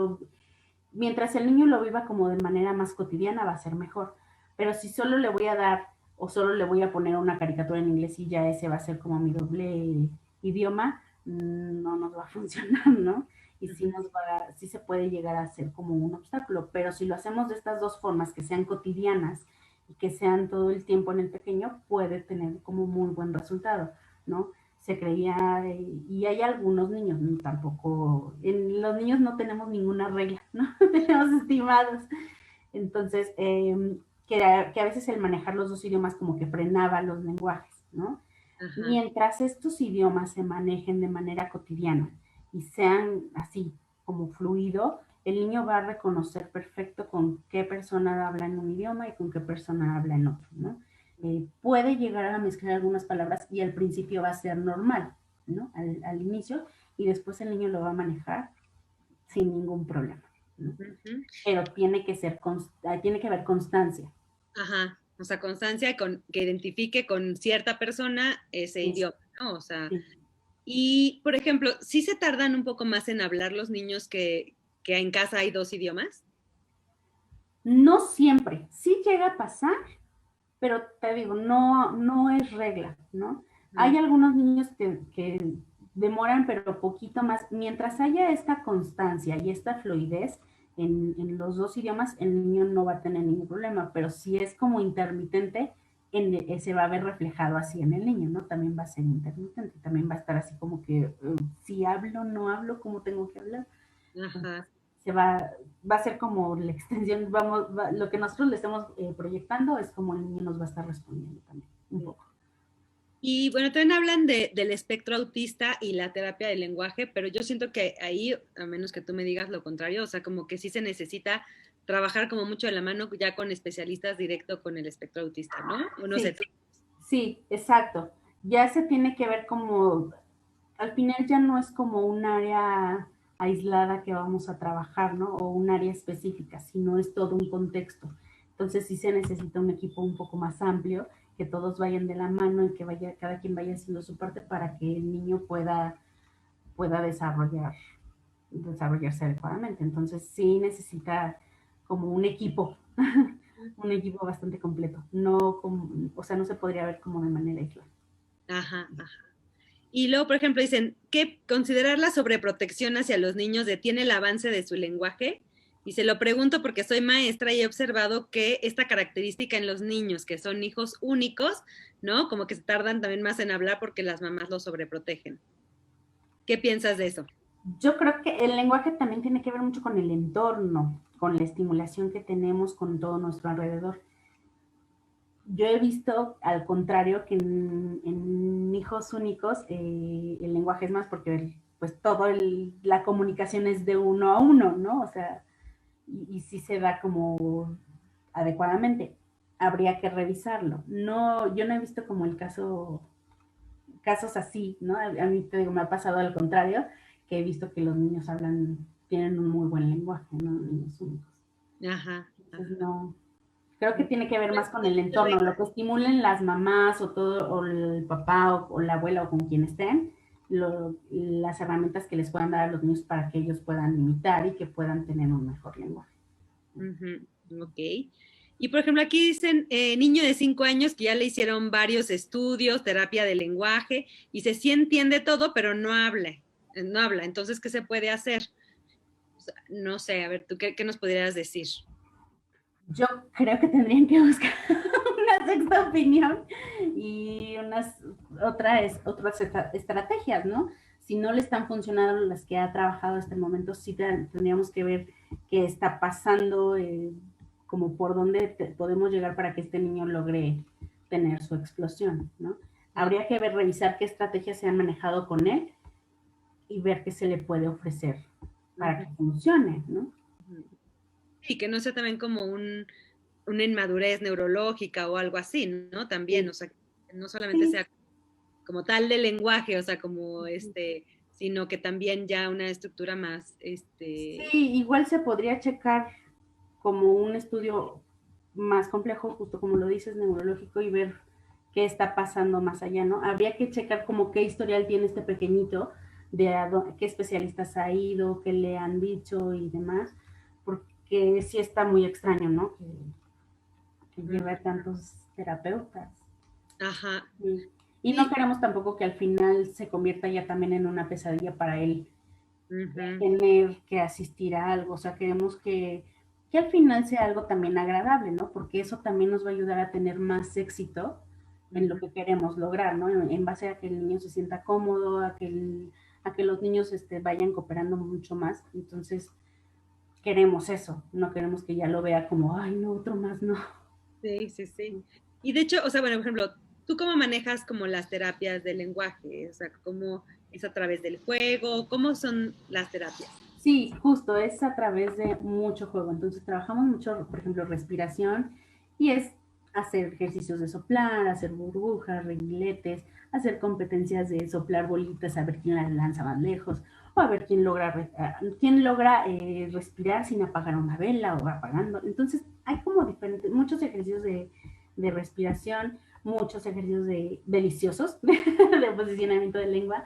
mientras el niño lo viva como de manera más cotidiana, va a ser mejor. Pero si solo le voy a dar o solo le voy a poner una caricatura en inglés y ya ese va a ser como mi doble idioma, no nos va a funcionar, ¿no? Y sí se puede llegar a ser como un obstáculo, pero si lo hacemos de estas dos formas, que sean cotidianas y que sean todo el tiempo en el pequeño, puede tener como muy buen resultado, ¿no? Se creía, y hay algunos niños, ¿no? Tampoco, en los niños no tenemos ninguna regla, ¿no? Tenemos estimados. Entonces, que a veces el manejar los dos idiomas como que frenaba los lenguajes, ¿no? Ajá. Mientras estos idiomas se manejen de manera cotidiana y sean así como fluido, el niño va a reconocer perfecto con qué persona habla en un idioma y con qué persona habla en otro, ¿no? Puede llegar a mezclar algunas palabras y al principio va a ser normal, ¿no? Al inicio, y después el niño lo va a manejar sin ningún problema, ¿no? Pero tiene que haber constancia. Ajá, o sea, constancia que identifique con cierta persona ese Sí, idioma, ¿no? O sea, sí. y por ejemplo, ¿sí se tardan un poco más en hablar los niños que en casa hay dos idiomas? No siempre, sí llega a pasar, pero te digo, no es regla, ¿no? Mm. Hay algunos niños que demoran, pero poquito más. Mientras haya esta constancia y esta fluidez en los dos idiomas, el niño no va a tener ningún problema, pero si es como intermitente, se va a ver reflejado así en el niño, ¿no? También va a ser intermitente, también va a estar así como que si hablo, no hablo, ¿cómo tengo que hablar? Ajá. Se va a ser como la extensión, lo que nosotros le estamos proyectando es como el niño nos va a estar respondiendo también, un poco. Y bueno, también hablan del espectro autista y la terapia del lenguaje, pero yo siento que ahí, a menos que tú me digas lo contrario, o sea, como que sí se necesita trabajar como mucho de la mano ya con especialistas directo con el espectro autista, ¿no? O no sé. Sí, sí, exacto. Ya se tiene que ver como, al final ya no es como un área aislada que vamos a trabajar, ¿no? O un área específica, sino es todo un contexto. Entonces sí se necesita un equipo un poco más amplio, que todos vayan de la mano y que cada quien vaya haciendo su parte para que el niño pueda desarrollarse adecuadamente. Entonces sí necesita como un equipo, un equipo bastante completo. No como, o sea, no se podría ver como de manera aislada. Ajá, ajá. Y luego, por ejemplo, dicen que considerar la sobreprotección hacia los niños detiene el avance de su lenguaje. Y se lo pregunto porque soy maestra y he observado que esta característica en los niños que son hijos únicos, ¿no? Como que se tardan también más en hablar porque las mamás los sobreprotegen. ¿Qué piensas de eso? Yo creo que el lenguaje también tiene que ver mucho con el entorno, con la estimulación que tenemos con todo nuestro alrededor. Yo he visto al contrario que en hijos únicos el lenguaje es más porque pues la comunicación es de uno a uno, ¿no? O sea, y sí se da como adecuadamente. Habría que revisarlo. No, yo no he visto como casos así, ¿no? A mí te digo, me ha pasado al contrario, que he visto que los niños tienen un muy buen lenguaje, ¿no? Niños únicos. Ajá, Entonces, ajá. no, creo que tiene que ver Pues, más con el entorno, lo que estimulen las mamás o el papá o la abuela o con quien estén, las herramientas que les puedan dar a los niños para que ellos puedan imitar y que puedan tener un mejor lenguaje. Ok. Y por ejemplo, aquí dicen niño de 5 años que ya le hicieron varios estudios, terapia de lenguaje, y se sí entiende todo, pero no habla. No habla. Entonces, ¿qué se puede hacer? O sea, no sé, a ver, ¿tú qué nos pudieras decir? Yo creo que tendrían que buscar una sexta opinión y otras estrategias, ¿no? Si no le están funcionando las que ha trabajado hasta el momento, sí tendríamos que ver qué está pasando, como por dónde podemos llegar para que este niño logre tener su explosión, ¿no? Habría que revisar qué estrategias se han manejado con él y ver qué se le puede ofrecer para Ujú. que funcione, ¿no? Y que no sea también como una inmadurez neurológica o algo así, ¿no? También, o Sí, sea, que no solamente sí. sea como tal de lenguaje, o sea, como sino que también ya una estructura más, Sí, igual se podría checar como un estudio más complejo, justo como lo dices, neurológico, y ver qué está pasando más allá, ¿no? Habría que checar como qué historial tiene este pequeñito, de qué especialistas ha ido, qué le han dicho y demás, porque sí está muy extraño, ¿no? Que lleve a tantos terapeutas. ajá. Sí. Y no Sí, queremos tampoco que al final se convierta ya también en una pesadilla para él ujú, tener que asistir a algo, o sea, queremos que al final sea algo también agradable, ¿no? Porque eso también nos va a ayudar a tener más éxito en lo ujú. que queremos lograr, ¿no? En base a que el niño se sienta cómodo, a que los niños vayan cooperando mucho más. Entonces, queremos eso, no queremos que ya lo vea como, ay, no, otro más, no. Sí, sí, sí. Y de hecho, o sea, bueno, por ejemplo, ¿tú cómo manejas como las terapias del lenguaje? O sea, ¿cómo es a través del juego? ¿Cómo son las terapias? Sí, justo, es a través de mucho juego. Entonces trabajamos mucho, por ejemplo, respiración y es hacer ejercicios de soplar, hacer burbujas, reguiletes, hacer competencias de soplar bolitas, a ver quién la lanza más lejos, o a ver quién logra respirar sin apagar una vela o apagando. Entonces hay como diferentes, muchos ejercicios de respiración, muchos ejercicios deliciosos de posicionamiento de lengua,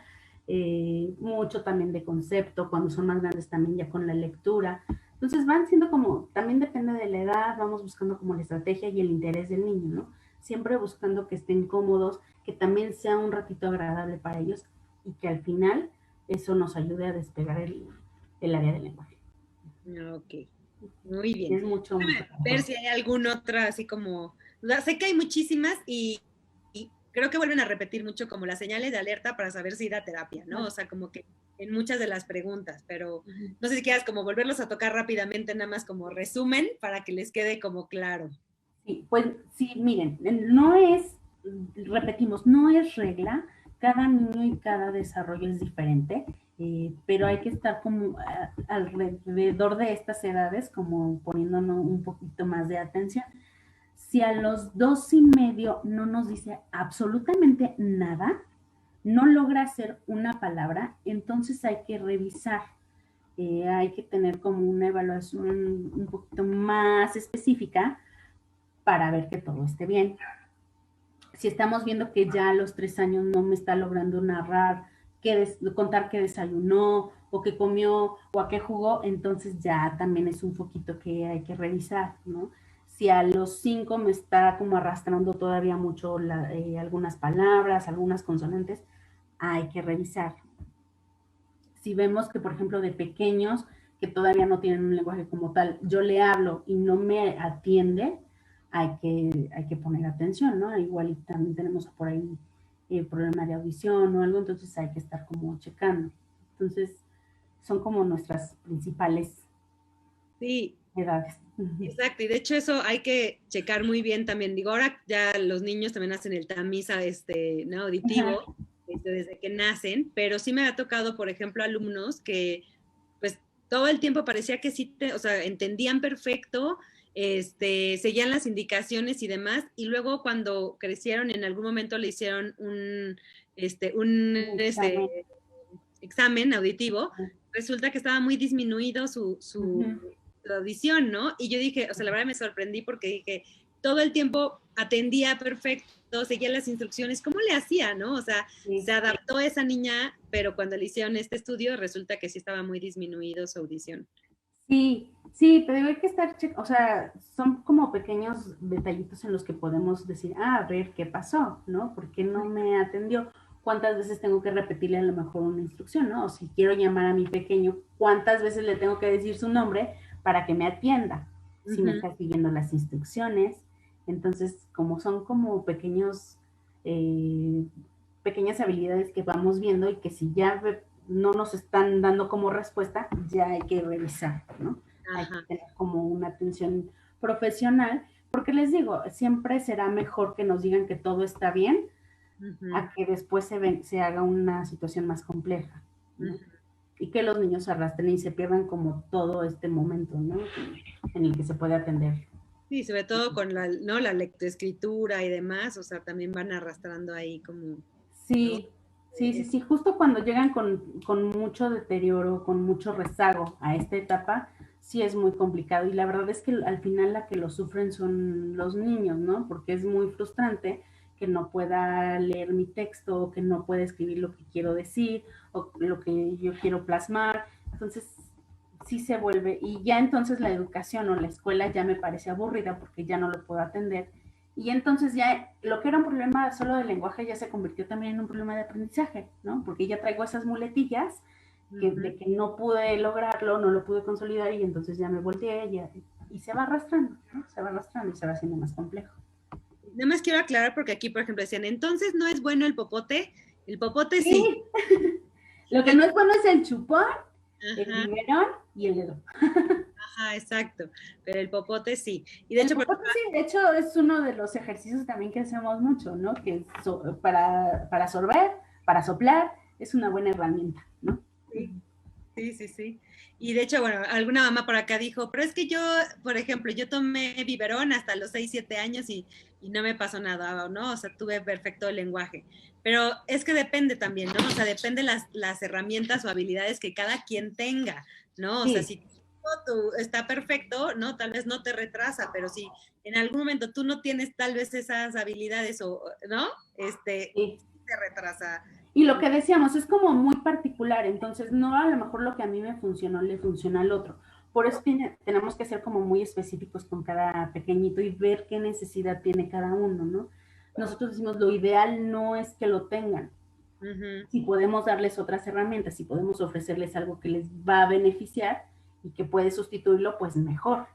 mucho también de concepto, cuando son más grandes también ya con la lectura. Entonces van siendo como, también depende de la edad, vamos buscando como la estrategia y el interés del niño, ¿no? Siempre buscando que estén cómodos, que también sea un ratito agradable para ellos y que al final eso nos ayude a despegar el área del lenguaje. Ok, muy bien. Es mucho, mucho Déjame ver trabajo. si hay alguna otra así como, o sea, sé que hay muchísimas y creo que vuelven a repetir mucho como las señales de alerta para saber si ir a terapia, ¿no? O sea, como que en muchas de las preguntas, pero no sé si quieras como volverlos a tocar rápidamente, nada más como resumen para que les quede como claro. Sí, pues sí, miren, no es, repetimos, no es regla, cada niño y cada desarrollo es diferente, pero hay que estar como alrededor de estas edades, como poniéndonos un poquito más de atención. Si a los 2 y medio no nos dice absolutamente nada, no logra hacer una palabra, entonces hay que revisar. Hay que tener como una evaluación un poquito más específica para ver que todo esté bien. Si estamos viendo que ya a los 3 años no me está logrando narrar, contar qué desayunó o qué comió o a qué jugó, entonces ya también es un foquito que hay que revisar, ¿no? Si a los 5 me está como arrastrando todavía mucho algunas palabras, algunas consonantes, hay que revisar. Si vemos que, por ejemplo, de pequeños que todavía no tienen un lenguaje como tal, yo le hablo y no me atiende, hay que poner atención, ¿no? Igual también tenemos por ahí problema de audición o algo, entonces hay que estar como checando. Entonces, son como nuestras principales Sí, edades. exacto, y de hecho eso hay que checar muy bien también. Digo, ahora ya los niños también hacen el tamiz ¿no? Ajá. Auditivo desde que nacen, pero sí me ha tocado, por ejemplo, alumnos que pues todo el tiempo parecía que sí, o sea, entendían perfecto, seguían las indicaciones y demás, y luego cuando crecieron en algún momento le hicieron un Examen. examen auditivo, resulta que estaba muy disminuido su audición, ¿no? Y yo dije, o sea, la verdad me sorprendí porque dije, todo el tiempo atendía perfecto, seguía las instrucciones, ¿cómo le hacía, no? O sea, Sí. se adaptó a esa niña, pero cuando le hicieron este estudio, resulta que sí estaba muy disminuido su audición. Sí, sí, pero hay que estar, o sea, son como pequeños detallitos en los que podemos decir, a ver qué pasó, ¿no? ¿Por qué no me atendió? ¿Cuántas veces tengo que repetirle a lo mejor una instrucción, ¿no? O si quiero llamar a mi pequeño, ¿cuántas veces le tengo que decir su nombre para que me atienda? Si me está siguiendo las instrucciones. Entonces, como son como eh, pequeñas habilidades que vamos viendo y que si ya no nos están dando como respuesta, ya hay que revisar, ¿no? Hay que Ajá. tener como una atención profesional, porque les digo, siempre será mejor que nos digan que todo está bien Uh-huh, a que después se haga una situación más compleja, ¿no? uh-huh. Y que los niños se arrastren y se pierdan como todo este momento, ¿no? En el que se puede atender. Sí, sobre todo con ¿no? La lectoescritura y demás, o sea, también van arrastrando ahí como, ¿no? Sí, sí, sí, Es- sí, justo cuando llegan con mucho deterioro, con mucho rezago a esta etapa, sí es muy complicado. Y la verdad es que al final la que lo sufren son los niños, ¿no? Porque es muy frustrante que no pueda leer mi texto, o que no pueda escribir lo que quiero decir, o lo que yo quiero plasmar. Entonces, sí se vuelve, y ya entonces la educación o la escuela ya me parece aburrida porque ya no lo puedo atender y entonces ya lo que era un problema solo de lenguaje ya se convirtió también en un problema de aprendizaje, ¿no? Porque ya traigo esas muletillas uh-huh. de que no pude lograrlo, no lo pude consolidar y entonces ya me volteé y se va arrastrando, ¿no? Se va arrastrando y se va haciendo más complejo. Nada más quiero aclarar porque aquí, por ejemplo, decían, entonces no es bueno el popote sí. Sí, lo que no es bueno es el chupón, el Ajá, biberón y el dedo. ajá, exacto, pero el popote sí. Y de El hecho, por popote sí, de hecho es uno de los ejercicios también que hacemos mucho, ¿no? Que para sorber, para soplar, es una buena herramienta, ¿no? Sí. Sí, sí, sí. Y de hecho, bueno, alguna mamá por acá dijo, pero es que yo, por ejemplo, yo tomé biberón hasta los 6, 7 años y no me pasó nada, ¿no? O sea, tuve perfecto lenguaje. Pero es que depende también, ¿no? O sea, depende las herramientas o habilidades que cada quien tenga, ¿no? O sea, Sí, si tú está perfecto, ¿no? Tal vez no te retrasa, pero si en algún momento tú no tienes tal vez esas habilidades o, ¿no? sí. Te retrasa. Y lo que decíamos es como muy particular, entonces no a lo mejor lo que a mí me funcionó le funciona al otro. Por eso tenemos que ser como muy específicos con cada pequeñito y ver qué necesidad tiene cada uno, ¿no? Nosotros decimos, lo ideal no es que lo tengan. Uh-huh. Si podemos darles otras herramientas, si podemos ofrecerles algo que les va a beneficiar y que puede sustituirlo, pues mejor.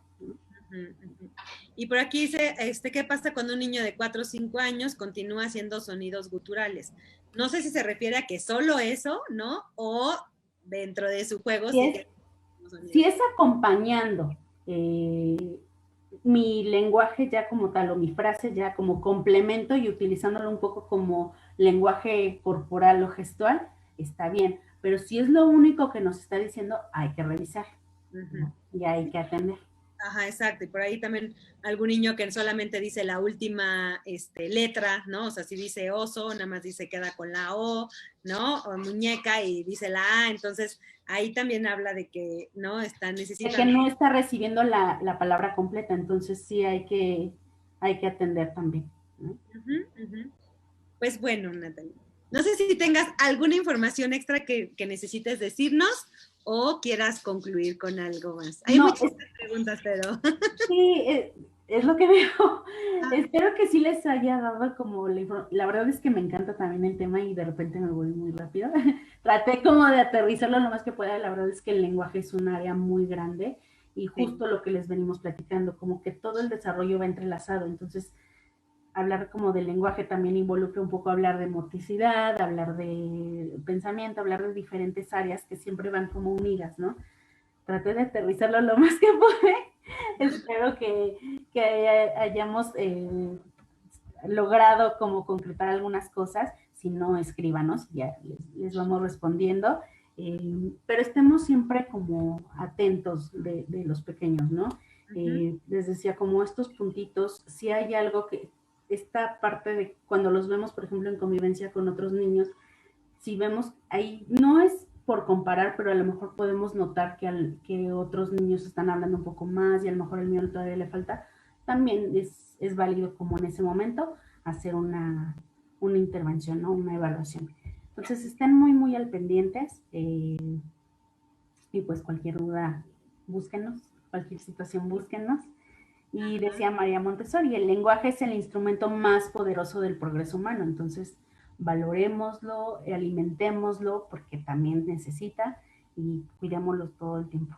Y por aquí dice, ¿qué pasa cuando un niño de 4 o 5 años continúa haciendo sonidos guturales? No sé si se refiere a que solo eso, ¿no? O dentro de su juego Si es, sigue si sonidos. es acompañando mi lenguaje ya como tal o mi frase ya como complemento y utilizándolo un poco como lenguaje corporal o gestual, está bien. Pero si es lo único que nos está diciendo, hay que revisar, Uh-huh. y hay que atender. Ajá, exacto. Y por ahí también algún niño que solamente dice la última letra, ¿no? O sea, si dice oso, nada más dice queda con la O, ¿no? O muñeca y dice la A. Entonces, ahí también habla de que, ¿no? Está De que necesitando. no está recibiendo la palabra completa, entonces sí hay que atender también, ¿no? Uh-huh, uh-huh. Pues bueno, Natalia. No sé si tengas alguna información extra que necesites decirnos o quieras concluir con algo más. Hay No, muchas preguntas, pero... sí, es lo que veo. Espero que sí les haya dado como la verdad es que me encanta también el tema y de repente me voy muy rápido. Traté como de aterrizarlo lo más que pueda. La verdad es que el lenguaje es un área muy grande y Sí. justo lo que les venimos platicando, como que todo el desarrollo va entrelazado. Entonces, hablar como del lenguaje también involucra un poco hablar de motricidad, hablar de pensamiento, hablar de diferentes áreas que siempre van como unidas, ¿no? Traté de aterrizarlo lo más que pude. Espero que hayamos logrado como concretar algunas cosas. Si no, escríbanos, ya les vamos respondiendo. Pero estemos siempre como atentos de los pequeños, ¿no? Uh-huh. Les decía, como estos puntitos, si hay algo que, esta parte de cuando los vemos, por ejemplo, en convivencia con otros niños, si vemos ahí, no es por comparar, pero a lo mejor podemos notar que otros niños están hablando un poco más y a lo mejor el mío todavía le falta, también es válido como en ese momento hacer una intervención, ¿no? Una evaluación. Entonces estén muy, muy al pendientes y pues cualquier duda, búsquenos, cualquier situación, búsquenos. Y decía María Montessori, el lenguaje es el instrumento más poderoso del progreso humano, entonces valorémoslo, alimentémoslo porque también necesita y cuidémoslo todo el tiempo.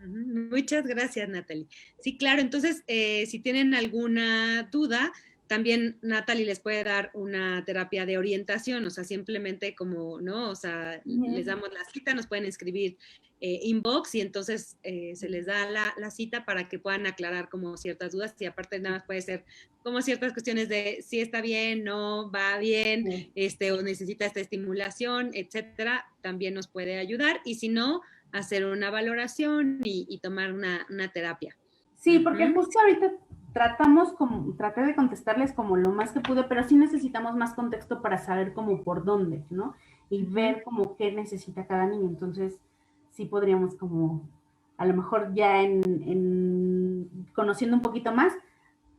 Muchas gracias, Natalie. Sí, claro, entonces, si tienen alguna duda, también Natalie les puede dar una terapia de orientación, o sea, simplemente como, ¿no? O sea, les damos la cita, nos pueden escribir inbox y entonces se les da la cita para que puedan aclarar como ciertas dudas y aparte nada más puede ser como ciertas cuestiones de si está bien, no, va bien, o necesita esta estimulación, etcétera, también nos puede ayudar y si no, hacer una valoración y tomar una terapia. Sí, porque justo ahorita traté de contestarles como lo más que pude, pero sí necesitamos más contexto para saber como por dónde, ¿no? Y ver como qué necesita cada niño. Entonces, sí podríamos como, a lo mejor ya conociendo un poquito más,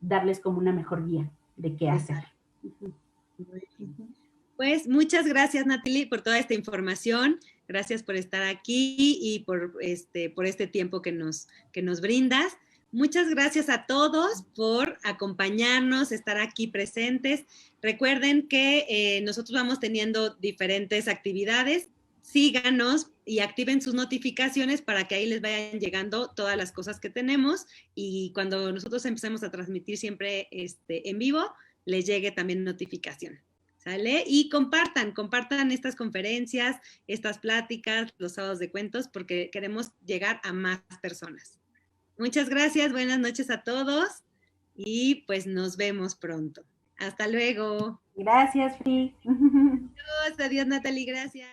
darles como una mejor guía de qué hacer. Muy bien. Pues muchas gracias, Natalie, por toda esta información. Gracias por estar aquí y por este tiempo que nos brindas. Muchas gracias a todos por acompañarnos, estar aquí presentes. Recuerden que nosotros vamos teniendo diferentes actividades. Síganos y activen sus notificaciones para que ahí les vayan llegando todas las cosas que tenemos y cuando nosotros empecemos a transmitir siempre en vivo, les llegue también notificación. ¿Sale? Y compartan estas conferencias, estas pláticas, los sábados de cuentos, porque queremos llegar a más personas. Muchas gracias, buenas noches a todos. y pues nos vemos pronto. Hasta luego. Gracias, Free. Adiós, Natalie, gracias.